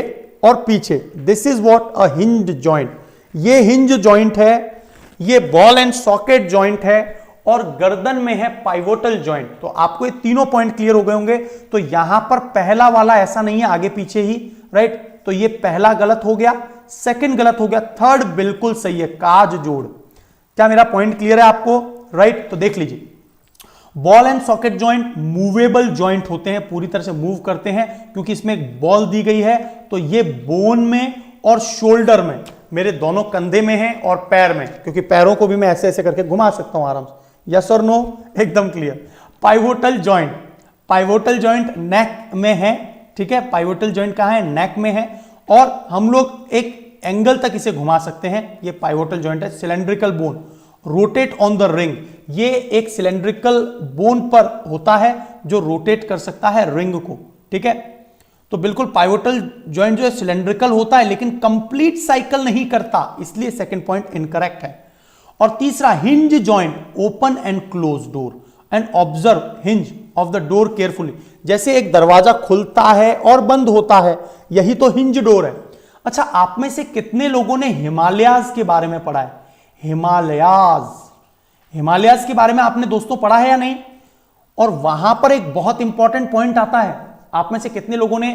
S1: और पीछे। This is what a hinge joint. ये हिंज जॉइंट है, ये बॉल एंड सॉकेट जॉइंट है, और गर्दन में है पाइवोटल जॉइंट। तो आपको ये तीनों पॉइंट क्लियर हो गए होंगे। तो यहां पर पहला वाला ऐसा नहीं है, आगे पीछे ही, राइट। तो ये पहला गलत हो गया, सेकंड गलत हो गया, थर्ड बिल्कुल सही है, काज जोड़। क्या मेरा पॉइंट क्लियर है आपको? राइट। तो देख लीजिए, ball and socket joint movable joint होते हैं, पूरी तरह से मूव करते हैं, क्योंकि इसमें एक बॉल दी गई है। तो ये बोन में और शोल्डर में, मेरे दोनों कंधे में है और पैर में, क्योंकि पैरों को भी मैं ऐसे ऐसे करके घुमा सकता हूं आराम से। यस और नो? एकदम clear. Pivotal joint, pivotal joint neck में है, ठीक है। पाइवोटल जॉइंट कहां है? नेक में है, और हम लोग एक एंगल तक इसे घुमा सकते हैं। ये पाइवोटल जॉइंट है। Cylindrical bone, rotate on the ring, ये एक सिलेंड्रिकल बोन पर होता है जो रोटेट कर सकता है रिंग को, ठीक है। तो बिल्कुल पाइवोटल जॉइंट जो है सिलेंड्रिकल होता है लेकिन कंप्लीट साइकिल नहीं करता, इसलिए सेकंड पॉइंट इनकरेक्ट है। और तीसरा, hinge joint open and close door and observe hinge of the door carefully. जैसे एक दरवाजा खुलता है और बंद होता है, यही तो हिंज डोर है। अच्छा, आप में से कितने लोगों ने हिमालयाज के बारे में पढ़ा है? हिमालयाज, हिमालयाज के बारे में आपने दोस्तों पढ़ा है या नहीं? और वहां पर एक बहुत इंपॉर्टेंट पॉइंट आता है। आप में से कितने लोगों ने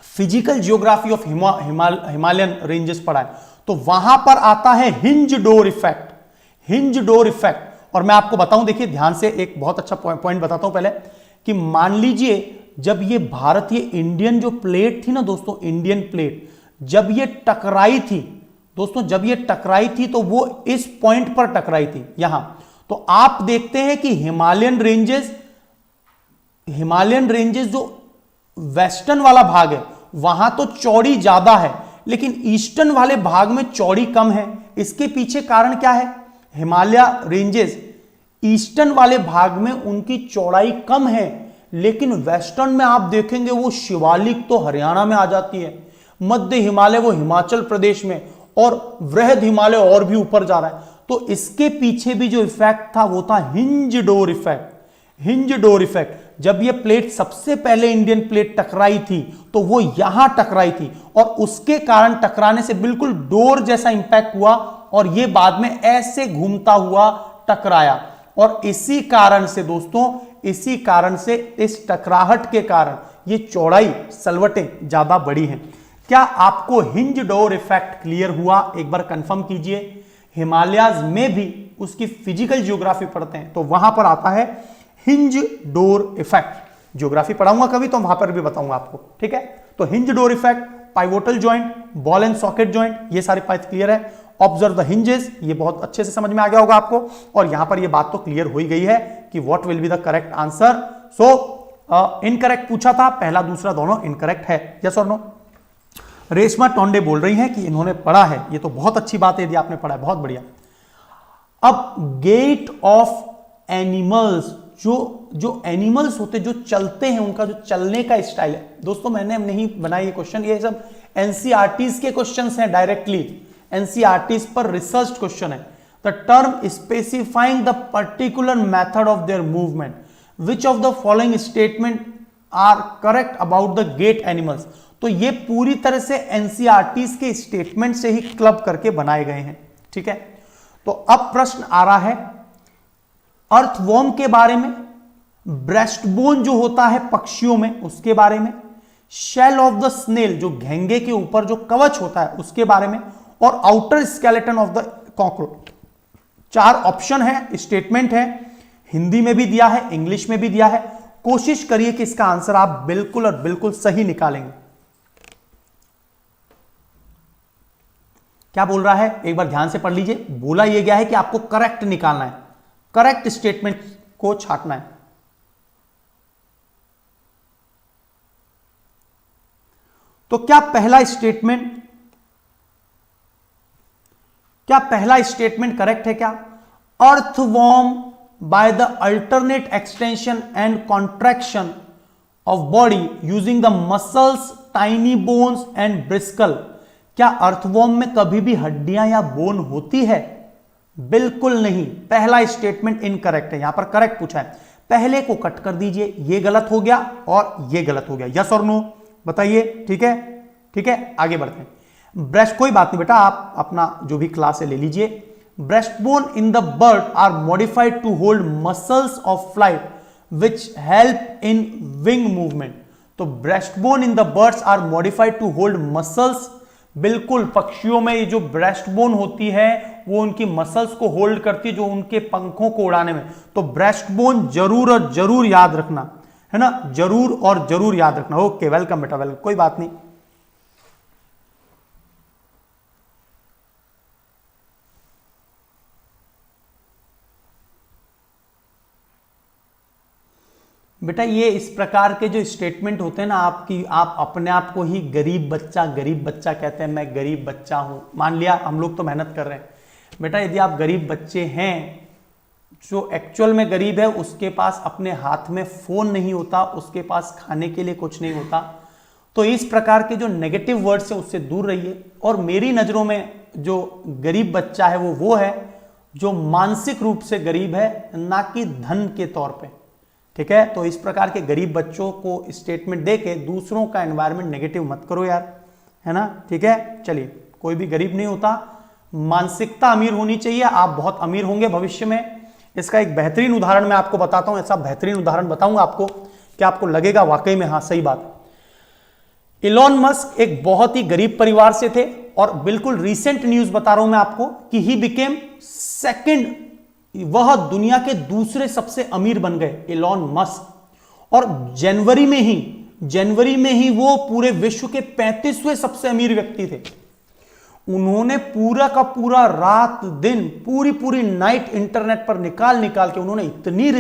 S1: physical geography of Himalayan ranges पढ़ा है? तो वहां पर आता है hinge door effect, hinge door effect. और मैं आपको बताऊं, देखिए ध्यान से, एक बहुत अच्छा पॉइंट बताता हूं पहले, कि मान लीजिए जब ये भारत, ये इंडियन जो प्लेट थी ना दोस्तों, इंडियन प्लेट जब ये टकराई थी दोस्तों, जब ये टकराई थी तो वो इस पॉइंट पर टकराई थी, यहां। तो आप देखते हैं कि हिमालयन रेंजेस जो वेस्टर्न वाला भाग है वहां तो चौड़ी ज्यादा है, लेकिन ईस्टर्न वाले भाग में चौड़ी कम है। इसके पीछे कारण क्या है? हिमालय रेंजेस ईस्टर्न वाले भाग में उनकी चौड़ाई कम है, लेकिन वेस्टर्न में आप देखेंगे वो शिवालिक तो हरियाणा में आ जाती है, मध्य हिमालय वो हिमाचल प्रदेश में, और वृहद हिमालय और भी ऊपर जा रहा है। तो इसके पीछे भी जो इफेक्ट था वो था hinge door effect. Hinge door effect, जब ये प्लेट सबसे पहले इंडियन प्लेट टकराई थी तो वो यहां टकराई थी, और उसके कारण टकराने से बिल्कुल डोर जैसा इंपैक्ट हुआ, और ये बाद में ऐसे घूमता हुआ टकराया। और इसी कारण से दोस्तों, इसी कारण से, इस टकराहट के कारण ये चौड़ाई, सलवटें ज्यादा बड़ी हैं। क्या आपको हिंज डोर इफेक्ट क्लियर हुआ? एक बार कंफर्म कीजिए। हिमालयाज में भी उसकी फिजिकल जियोग्राफी पढ़ते हैं तो वहां पर आता है हिंज डोर इफेक्ट। ज्योग्राफी पढ़ाऊंगा कभी तो वहां पर भी बताऊंगा आपको, ठीक है। तो hinge door effect, pivotal joint, ball and socket joint, ये सारे बात क्लियर है। ऑब्जर्व द हिंजेस, ये बहुत अच्छे से समझ में आ गया होगा आपको, और यहां पर ये बात तो क्लियर हो ही गई है कि what will be the correct answer. So incorrect पूछा था, पहला दूसरा दोनों इनकरेक्ट है, यस और नो। रेशमा टोंडे बोल रही हैं कि इन्होंने पढ़ा है, ये तो बहुत अच्छी बात है यदि आपने पढ़ा है, बहुत बढ़िया। अब गेट ऑफ एनिमल्स, जो एनिमल्स होते जो चलते हैं, उनका जो चलने का स्टाइल है, दोस्तों मैंने नहीं बनाया ये क्वेश्चन, ये सब एनसीईआरटीज के क्वेश्चंस हैं, डायरेक्टली एनसीईआरटीज पर रिसर्च क्वेश्चन है। The term specifying the particular method of their movement, which of the following statement are correct about the gait animals. तो ये पूरी तरह से एनसीईआरटीज के स्टेटमेंट से ही क्लब करके बनाए गए हैं, ठीक है। तो अब प्रश्न आ रहा है अर्थवॉर्म के बारे में, ब्रेस्टबोन जो होता है पक्षियों में उसके बारे में, शेल ऑफ द स्नेल जो घेंगे के ऊपर जो कवच होता है उसके बारे में, और outer skeleton of the cockroach. 4 option है, स्टेटमेंट है, हिंदी में भी दिया है, इंग्लिश में भी दिया है। कोशिश करिए कि इसका आंसर आप बिल्कुल और बिल्कुल सही निकालेंगे। क्या बोल रहा है एक बार ध्यान से पढ़ लीजिए। बोला यह गया है कि आपको करेक्ट निकालना है, करेक्ट स्टेटमेंट को छांटना है। तो क्या पहला स्टेटमेंट करेक्ट है क्या? Earthworm by the alternate extension and contraction of body using the muscles, tiny bones and bristle. क्या अर्थवॉर्म में कभी भी हड्डियां या बोन होती है? बिल्कुल नहीं, पहला स्टेटमेंट इनकरेक्ट है। यहां पर करेक्ट पूछा है, पहले को कट कर दीजिए, ये गलत हो गया और ये गलत हो गया, यस और नो बताइए। ठीक है, ठीक है, आगे बढ़ते हैं। ब्रेस्ट, कोई बात नहीं बेटा, आप अपना जो भी क्लास है ले लीजिए। Breastbone in the bird are modified to hold muscles of flight which help in wing movement. तो breastbone in the birds are modified to hold muscles, बिल्कुल पक्षियों में ये जो ब्रेस्टबोन होती है वो उनकी मसल्स को होल्ड करती है जो उनके पंखों को उड़ाने में। तो ब्रेस्टबोन जरूर और जरूर याद रखना है ना, जरूर और जरूर याद रखना। ओके, वेलकम बेटा, वेलकम, कोई बात नहीं। बेटा ये इस प्रकार के जो स्टेटमेंट होते हैं ना आपकी, आप अपने आप को ही गरीब बच्चा कहते हैं, मैं गरीब बच्चा हूं। मान लिया हम लोग तो मेहनत कर रहे हैं बेटा, यदि आप गरीब बच्चे हैं, जो एक्चुअल में गरीब है उसके पास अपने हाथ में फोन नहीं होता, उसके पास खाने के लिए कुछ नहीं होता, तो इस प्रकार के जो नेगेटिव वर्ड्स हैं उससे दूर रहिए। और मेरी नजरों में जो गरीब बच्चा है वो है जो मानसिक रूप से गरीब है, ना कि धन के तौर पे। ठीक है, तो इस प्रकार के गरीब बच्चों को स्टेटमेंट देके दूसरों का एनवायरनमेंट नेगेटिव मत करो यार, है ना। ठीक है, चलिए, कोई भी गरीब नहीं होता, मानसिकता अमीर होनी चाहिए, आप बहुत अमीर होंगे भविष्य में। इसका एक बेहतरीन उदाहरण मैं आपको बताता हूं, ऐसा बेहतरीन उदाहरण बताऊंगा आपको कि आपको लगेगा वाकई में हाँ सही बात है। इलॉन मस्क एक बहुत ही गरीब परिवार से थे और बिल्कुल रीसेंट न्यूज बता रहा हूं मैं आपको कि ही बिकेम सेकंड, वह दुनिया के दूसरे सबसे अमीर बन गए इलॉन मस्क। और जनवरी में ही वो पूरे विश्व के 35वें सबसे अमीर व्यक्ति थे। उन्होंने पूरा का पूरा रात दिन पूरी नाइट इंटरनेट पर निकाल के उन्होंने इतनी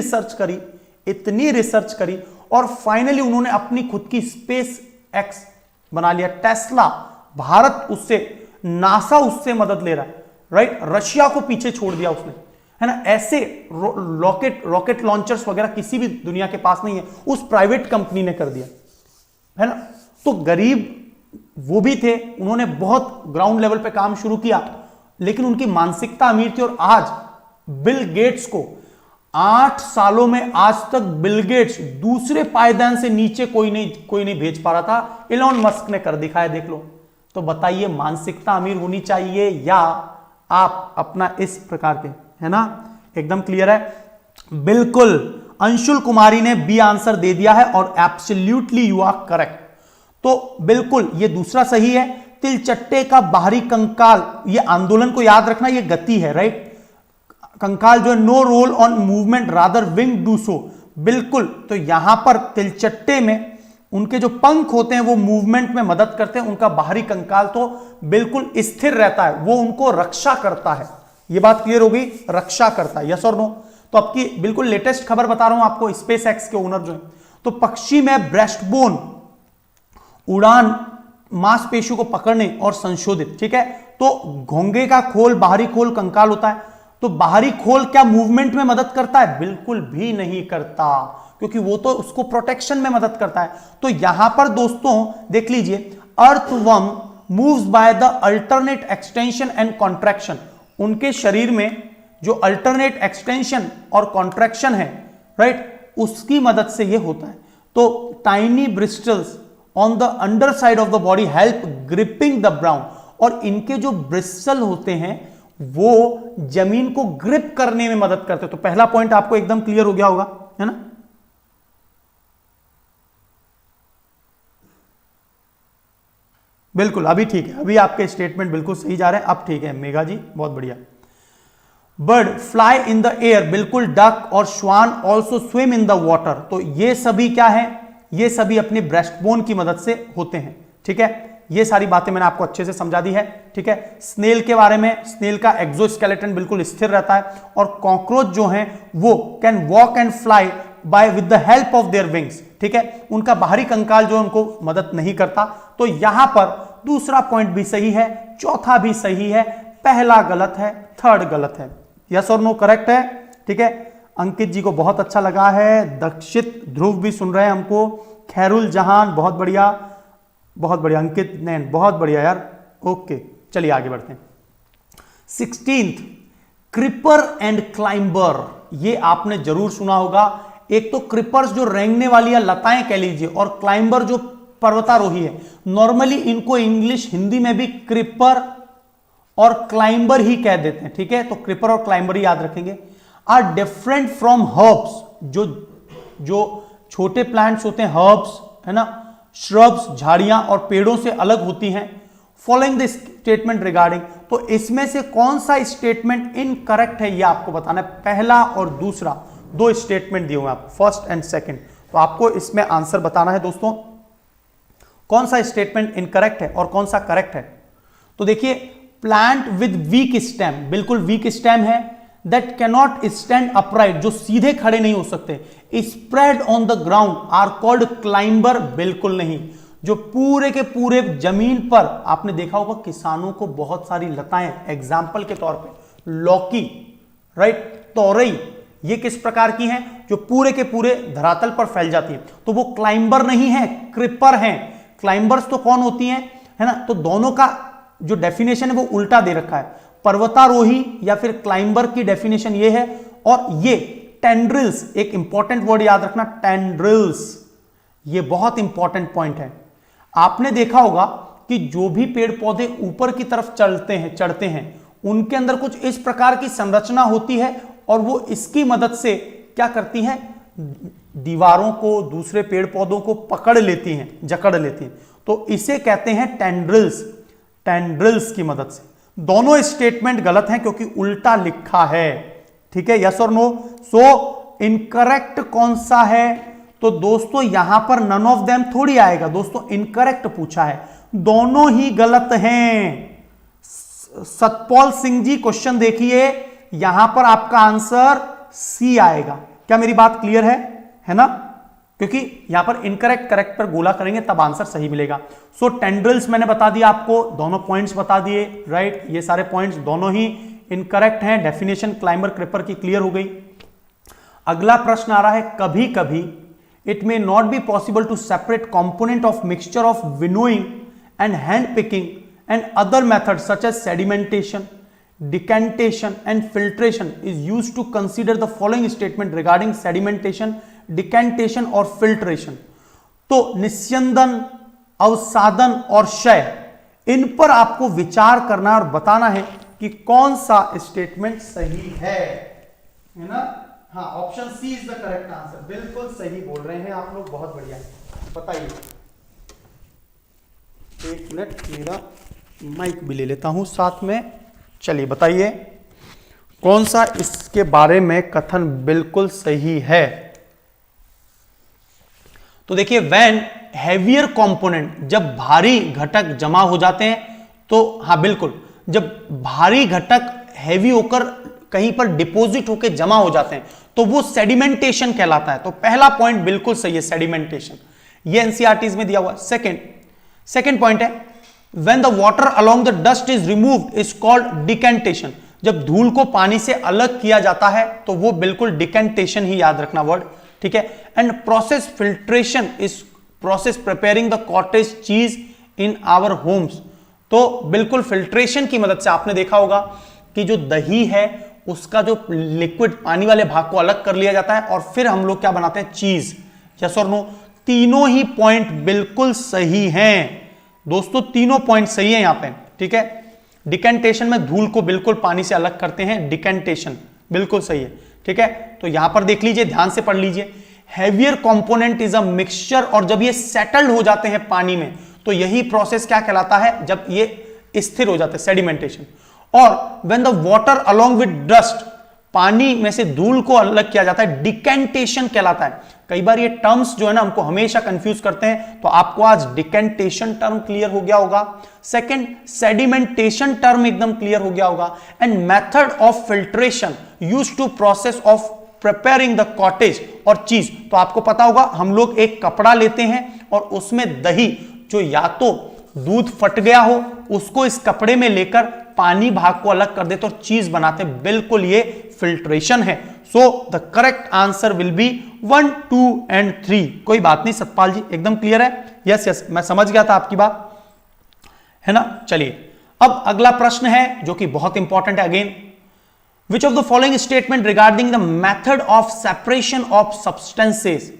S1: रिसर्च करी और फाइनली उन्होंने अपनी खुद की स्पेस एक्स बना लिया। टेस्ला, भारत उससे, नासा उससे मदद ले रहा है, राइट, रशिया को पीछे छोड़ दिया उसने, है ना। ऐसे रॉकेट लॉन्चर्स वगैरह किसी भी दुनिया के पास नहीं है, उस प्राइवेट कंपनी ने कर दिया, है ना। तो गरीब वो भी थे, उन्होंने बहुत ग्राउंड लेवल पे काम शुरू किया, लेकिन उनकी मानसिकता अमीर थी। और आज बिल गेट्स को 8 सालों में आज तक बिल गेट्स दूसरे पायदान से नीचे कोई नहीं भेज पा रहा था, इलॉन मस्क ने कर दिखाया, देख लो। तो बताइए, मानसिकता अमीर होनी चाहिए या आप अपना इस प्रकार के, है ना, एकदम क्लियर है। बिल्कुल, अंशुल कुमारी ने बी आंसर दे दिया है और एब्सोल्युटली यू आर करेक्ट। तो बिल्कुल ये दूसरा सही है। तिलचट्टे का बाहरी कंकाल, ये आंदोलन को याद रखना, ये गति है, राइट। कंकाल जो है no role on movement rather wing do so, बिल्कुल। तो यहां पर तिलचट्टे में उनके जो पंख होते हैं वो मूवमेंट में मदद करते हैं, उनका बाहरी कंकाल तो बिल्कुल स्थिर रहता है, वो उनको रक्षा करता है। ये बात क्लियर होगी, रक्षा करता है, यस और नो। तो आपकी बिल्कुल लेटेस्ट खबर बता रहा हूं आपको, स्पेस एक्स के ओनर जो है, तो पक्षी में ब्रेस्टबोन उड़ान मांसपेशियों को पकड़ने और संशोधित, ठीक है। तो घोंगे का खोल, बाहरी खोल कंकाल होता है, तो बाहरी खोल क्या मूवमेंट में मदद करता है? बिल्कुल भी नहीं करता, क्योंकि वो तो उसको प्रोटेक्शन में मदद करता है। तो यहां पर दोस्तों देख लीजिए, earthworm moves bye the alternate extension and contraction. उनके शरीर में जो अल्टरनेट एक्सटेंशन और कॉन्ट्रैक्शन है, राइट, उसकी मदद से ये होता है। तो tiny bristles on the under side of the body help gripping the ground, और इनके जो ब्रिस्टल होते हैं वो जमीन को ग्रिप करने में मदद करते हैं। तो पहला पॉइंट आपको एकदम क्लियर हो गया होगा, है ना। बिल्कुल, अभी ठीक है, अभी आपके स्टेटमेंट बिल्कुल सही जा रहे हैं, अब ठीक है मेघा जी, बहुत बढ़िया। Bird fly in the air, बिल्कुल, डक और श्वान also swim in the water. तो ये सभी क्या है? ये सभी अपने ब्रेस्टबोन की मदद से होते हैं, ठीक है। ये सारी बातें मैंने आपको अच्छे से समझा दी है, ठीक है। स्नेल के बारे में, स्नेल का एक्सोस्केलेटन बिल्कुल स्थिर रहता है, और कॉकरोच जो हैं वो can walk and fly bye with the help of their wings, ठीक है। उनका बाहरी कंकाल जो उनको मदद नहीं करता। तो यहां पर दूसरा पॉइंट भी सही है, चौथा भी सही है, पहला गलत है, थर्ड गलत है। यस और नो करेक्ट है, ठीक है। अंकित जी को बहुत अच्छा लगा है, दक्षित ध्रुव भी सुन रहे हैं हमको, खैरुल जहान बहुत बढ़िया, बहुत बढ़िया अंकित, नैन बहुत बढ़िया यार, ओके चलिए आगे बढ़ते हैं। 16th, क्रिपर एंड क्लाइंबर, ये आपने जरूर सुना होगा। एक तो क्रिपर्स जो रेंगने वाली या लताएं कह लीजिए, और क्लाइंबर जो पर्वतारोही है। नॉर्मली इनको इंग्लिश हिंदी में भी क्रिपर और क्लाइंबर ही कह देते हैं, ठीक है। तो क्रिपर और क्लाइंबर ही याद रखेंगे। आर डिफरेंट फ्रॉम हर्ब्स, जो छोटे प्लांट्स होते हैं, हर्ब्स है ना, श्रब्स झाड़ियां और पेड़ों से अलग होती हैं। फॉलोइंग द स्टेटमेंट रिगार्डिंग, तो इसमें से कौन सा स्टेटमेंट इनकरेक्ट है ये आपको बताना है। पहला और दूसरा दो स्टेटमेंट दिए हुए आपको, फर्स्ट एंड सेकंड, तो आपको इसमें आंसर बताना है दोस्तों, कौन सा स्टेटमेंट इनकरेक्ट है और कौन सा करेक्ट है। तो देखिए, प्लांट विद वीक स्टेम, बिल्कुल वीक स्टेम है, दैट कैनॉट स्टैंड अपराइट, जो सीधे खड़े नहीं हो सकते, spread on the ground are called climber, बिल्कुल नहीं। जो पूरे के पूरे जमीन पर, आपने देखा होगा किसानों को बहुत सारी लताएं, एग्जाम्पल के तौर पे लौकी, राइट, तोरई, ये किस प्रकार की हैं? जो पूरे के पूरे धरातल पर फैल जाती है, तो वो क्लाइंबर नहीं है, क्रिपर हैं। क्लाइंबर्स तो कौन होती हैं, है ना। तो दोनों का जो डेफिनेशन है वो उल्टा दे रखा है। पर्वतारोही या फिर क्लाइंबर की डेफिनेशन ये है, और ये टेंड्रिल्स, एक इंपॉर्टेंट वर्ड याद रखना, टेंड्रिल्स, ये बहुत इंपॉर्टेंट पॉइंट है। आपने देखा होगा कि जो भी पेड़ पौधे ऊपर की तरफ चढ़ते हैं, उनके अंदर कुछ इस प्रकार की संरचना होती है, और वो इसकी मदद से क्या करती हैं? दीवारों को, दूसरे पेड़ पौधों को पकड़ लेती हैं, जकड़ लेती हैं। तो इसे कहते हैं टेंड्रिल्स, टेंड्रिल्स की मदद से। दोनों स्टेटमेंट गलत हैं क्योंकि उल्टा लिखा है, ठीक है। यस और नो। सो इनकरेक्ट कौन सा है? तो दोस्तों यहां पर नन ऑफ देम थोड़ी आएगा दोस्तों, इनकरेक्ट पूछा है, दोनों ही गलत हैं। सतपाल सिंह जी क्वेश्चन देखिए, यहां पर आपका आंसर सी आएगा। क्या मेरी बात क्लियर है ना? क्योंकि यहां पर इनकरेक्ट करेक्ट पर गोला करेंगे तब आंसर सही मिलेगा। सो टेंड्रिल्स मैंने बता दिया आपको, दोनों पॉइंट्स बता दिए, राइट। ये सारे पॉइंट्स दोनों ही इनकरेक्ट हैं। डेफिनेशन क्लाइंबर क्रिपर की क्लियर हो गई। अगला प्रश्न आ रहा है, कभी कभी it may not be possible to separate component of mixture of winnowing and hand picking and other method such as sedimentation, decantation and filtration is used to consider the following statement regarding sedimentation, decantation और filtration। तो निस्यंदन, अवसादन और क्षय, इन पर आपको विचार करना और बताना है कि कौन सा स्टेटमेंट सही है ना। हाँ, option C is the correct answer, बिल्कुल सही बोल रहे हैं आप लोग, बहुत बढ़िया। बताइए, एक मिनट मेरा माइक भी ले लेता हूं साथ में। चलिए बताइए कौन सा इसके बारे में कथन बिल्कुल सही है। तो देखिए व्हेन हैवियर कंपोनेंट, जब भारी घटक जमा हो जाते हैं, तो हाँ बिल्कुल, जब भारी घटक हैवी होकर कहीं पर डिपॉजिट होकर जमा हो जाते हैं तो वो सेडिमेंटेशन कहलाता है। तो पहला पॉइंट बिल्कुल सही है, सेडिमेंटेशन, ये एनसीईआरटीज में दिया हुआ है। सेकंड पॉइंट है when the water along the dust is removed is called decantation, जब धूल को पानी से अलग किया जाता है तो वो बिल्कुल डिकेंटेशन ही याद रखना वर्ड, ठीक है। And process filtration is process preparing the cottage cheese in our Holmes, तो बिल्कुल फिल्ट्रेशन की मदद से आपने देखा होगा कि जो दही है उसका जो लिक्विड पानी वाले भाग को अलग कर लिया जाता है और फिर हम लोग क्या बनाते हैं, चीज। यस और नो, तीनों ही पॉइंट बिल्कुल सही हैं दोस्तों, तीनों पॉइंट सही है यहां पे, ठीक है। डिकेंटेशन में धूल को बिल्कुल पानी से अलग करते हैं, डिकेंटेशन बिल्कुल सही है, ठीक है। तो यहां पर देख लीजिए, ध्यान से पढ़ लीजिए, heavier component is a mixture, और जब ये सेटल्ड हो जाते हैं पानी में तो यही प्रोसेस क्या कहलाता है, जब ये स्थिर हो जाते हैं, सेडिमेंटेशन। और when the water along with dust, पानी में से धूल को अलग किया जाता है, डिकेंटेशन कहलाता है। कई बार ये टर्म्स जो है ना हमको हमेशा कंफ्यूज करते हैं, तो आपको आज डिकेंटेशन टर्म क्लियर हो गया होगा। सेकंड, सेडिमेंटेशन टर्म एकदम क्लियर हो गया होगा। And method of filtration used to process of preparing the cottage और चीज, तो आपको पता होगा हम लोग एक कपड़ा लेते हैं और उसमें दही, जो या तो दूध फट गया हो उसको इस कपड़े में लेकर पानी भाग को अलग कर देते और चीज बनाते हैं, बिल्कुल ये फिल्ट्रेशन है। So the correct answer will B 1, 2 and 3। कोई बात नहीं सतपाल जी, एकदम क्लियर है। यस, मैं समझ गया था आपकी बात, है ना। चलिए अब अगला प्रश्न है जो कि बहुत इंपॉर्टेंट है again. Which of the following statement regarding the method of separation of substances,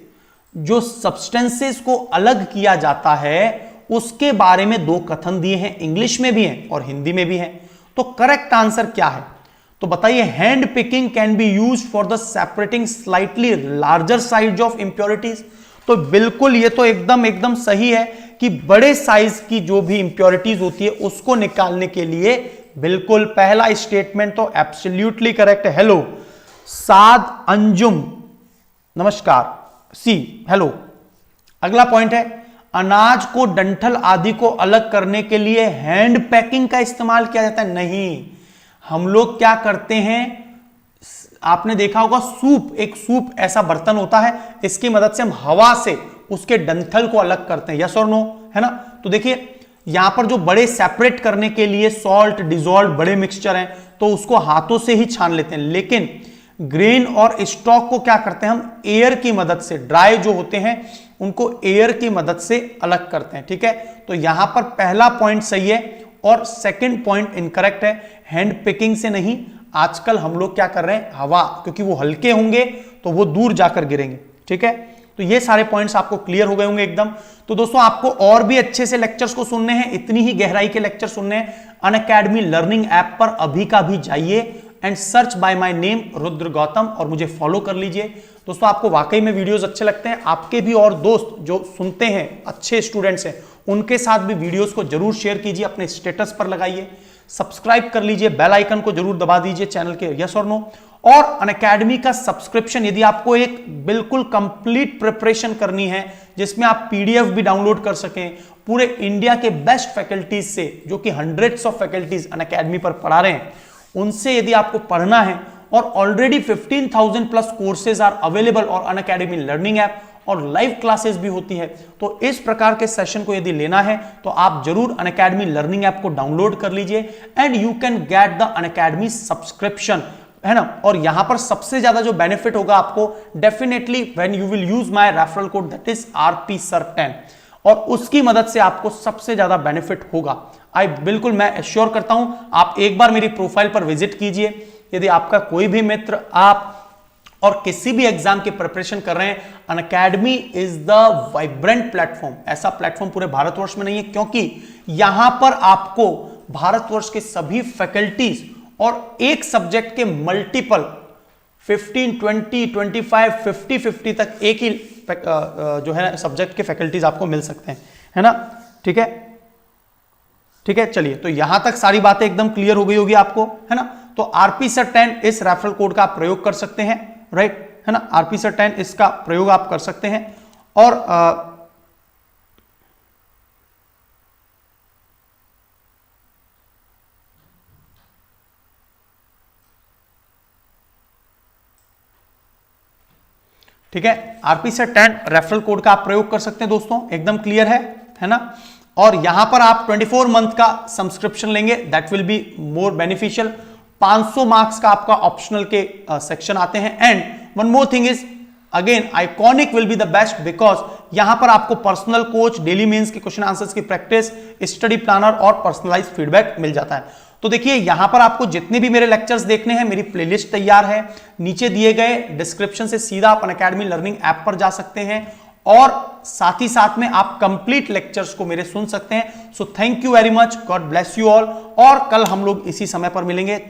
S1: जो सब्सटेंसेस को अलग किया जाता है उसके बारे में दो कथन दिए हैं, इंग्लिश में भी हैं और हिंदी में भी हैं। तो करेक्ट आंसर क्या है, तो बताइए। Hand picking can be used for the separating slightly larger size of impurities, तो बिल्कुल ये तो एकदम सही है कि बड़े साइज की जो भी इंप्योरिटीज होती है उसको निकालने के लिए बिल्कुल पहला स्टेटमेंट तो एब्सोल्युटली करेक्ट है। हेलो साद अंजुम, नमस्कार, सी हेलो। अगला पॉइंट है अनाज को डंठल आदि को अलग करने के लिए हैंड पैकिंग का इस्तेमाल किया जाता है, नहीं। हम लोग क्या करते हैं, आपने देखा होगा सूप, एक सूप ऐसा बर्तन होता है, इसकी मदद से हम हवा से उसके डंठल को अलग करते हैं। यस और नो, है ना। तो देखिए यहां पर जो बड़े सेपरेट करने के लिए सॉल्ट डिजोल्व बड़े मिक्सचर हैं तो उसको हाथों से ही छान लेते हैं, लेकिन ग्रेन और स्टॉक को क्या करते हैं हम एयर की मदद से, ड्राई जो होते हैं उनको एयर की मदद से अलग करते हैं, ठीक है। तो यहां पर पहला पॉइंट सही है और सेकंड पॉइंट इनकरेक्ट है, हैंड पिकिंग से नहीं। आजकल हम लोग क्या कर रहे हैं, हवा, क्योंकि वो हल्के होंगे तो वो दूर जाकर गिरेंगे, ठीक है। तो ये सारे पॉइंट्स आपको क्लियर हो गए होंगे एकदम। तो दोस्तों आपको और भी अच्छे से लेक्चर्स को सुनने हैं, इतनी ही गहराई के लेक्चर सुनने हैं, अनअकैडमी लर्निंग ऐप पर अभी का भी जाइए and search by my name Rudra Gautam और मुझे फॉलो कर लीजिए। दोस्तों आपको वाकई में वीडियोस अच्छे लगते हैं, आपके भी और दोस्त जो सुनते हैं अच्छे स्टूडेंट्स हैं उनके साथ भी वीडियोस को जरूर शेयर कीजिए, अपने स्टेटस पर लगाइए, सब्सक्राइब कर लीजिए, बेल आइकन को जरूर दबा दीजिए चैनल के, यस और नो। और अनअकैडमी का सब्सक्रिप्शन, यदि आपको एक बिल्कुल कंप्लीट प्रिपरेशन करनी है जिसमें आप पीडीएफ भी डाउनलोड कर सकें पूरे इंडिया के बेस्ट फैकल्टीज से, जो कि हंड्रेड्स ऑफ फैकल्टीज अनअकैडमी पर पढ़ा रहे हैं, उनसे यदि आपको पढ़ना है और already 15,000 plus courses are available और अनअकैडमी लर्निंग ऐप और लाइव क्लासेस भी होती है, तो इस प्रकार के सेशन को यदि लेना है तो आप जरूर अनअकैडमी लर्निंग ऐप को डाउनलोड कर लीजिए and you can get the Unacademy subscription, है ना। और यहां पर सबसे ज्यादा जो बेनिफिट होगा आपको definitely when you will use my referral code that is RPSIR10, और उसकी मदद से आपको सबसे ज्यादा बेनिफिट होगा। बिल्कुल मैं एश्योर करता हूं, आप एक बार मेरी प्रोफाइल पर विजिट कीजिए। यदि आपका कोई भी मित्र आप और किसी भी एग्जाम की प्रिपरेशन कर रहे हैं, Unacademy is the vibrant platform. ऐसा प्लेटफॉर्म पूरे भारतवर्ष में नहीं है, क्योंकि यहां पर आपको भारतवर्ष के सभी फैकल्टीज और एक सब्जेक्ट के मल्टीपल 15, 20, 25, 50 तक एक ही जो है सब्जेक्ट के फैकल्टीज आपको मिल सकते हैं, है ना। ठीक है, ठीक है। चलिए, तो यहां तक सारी बातें एकदम क्लियर हो गई होगी आपको, है ना। तो RPSIR10 इस रेफरल कोड का आप प्रयोग कर सकते हैं, राइट, है ना। RPSIR10 इसका प्रयोग आप कर सकते हैं और ठीक है, आरपी से 10 रेफरल कोड का आप प्रयोग कर सकते हैं दोस्तों, एकदम क्लियर है ना। और यहां पर आप 24 मंथ का सब्सक्रिप्शन लेंगे, that will be more beneficial. 500 marks का आपका ऑप्शनल के सेक्शन आते हैं। And one more thing is again iconic will be the best, because यहां पर आपको पर्सनल कोच, डेली मेंस के क्वेश्चन आंसर्स की प्रैक्टिस, स्टडी प्लानर और पर्सनलाइज फीडबैक मिल जाता है। तो देखिए यहां पर आपको जितने भी मेरे लेक्चर्स देखने हैं, मेरी प्लेलिस्ट तैयार है, नीचे दिए गए डिस्क्रिप्शन से सीधा आप अनअकैडमी लर्निंग ऐप पर जा सकते हैं और साथ ही साथ में आप कंप्लीट लेक्चर्स को मेरे सुन सकते हैं। So thank you very much, God bless you all, और कल हम लोग इसी समय पर मिलेंगे।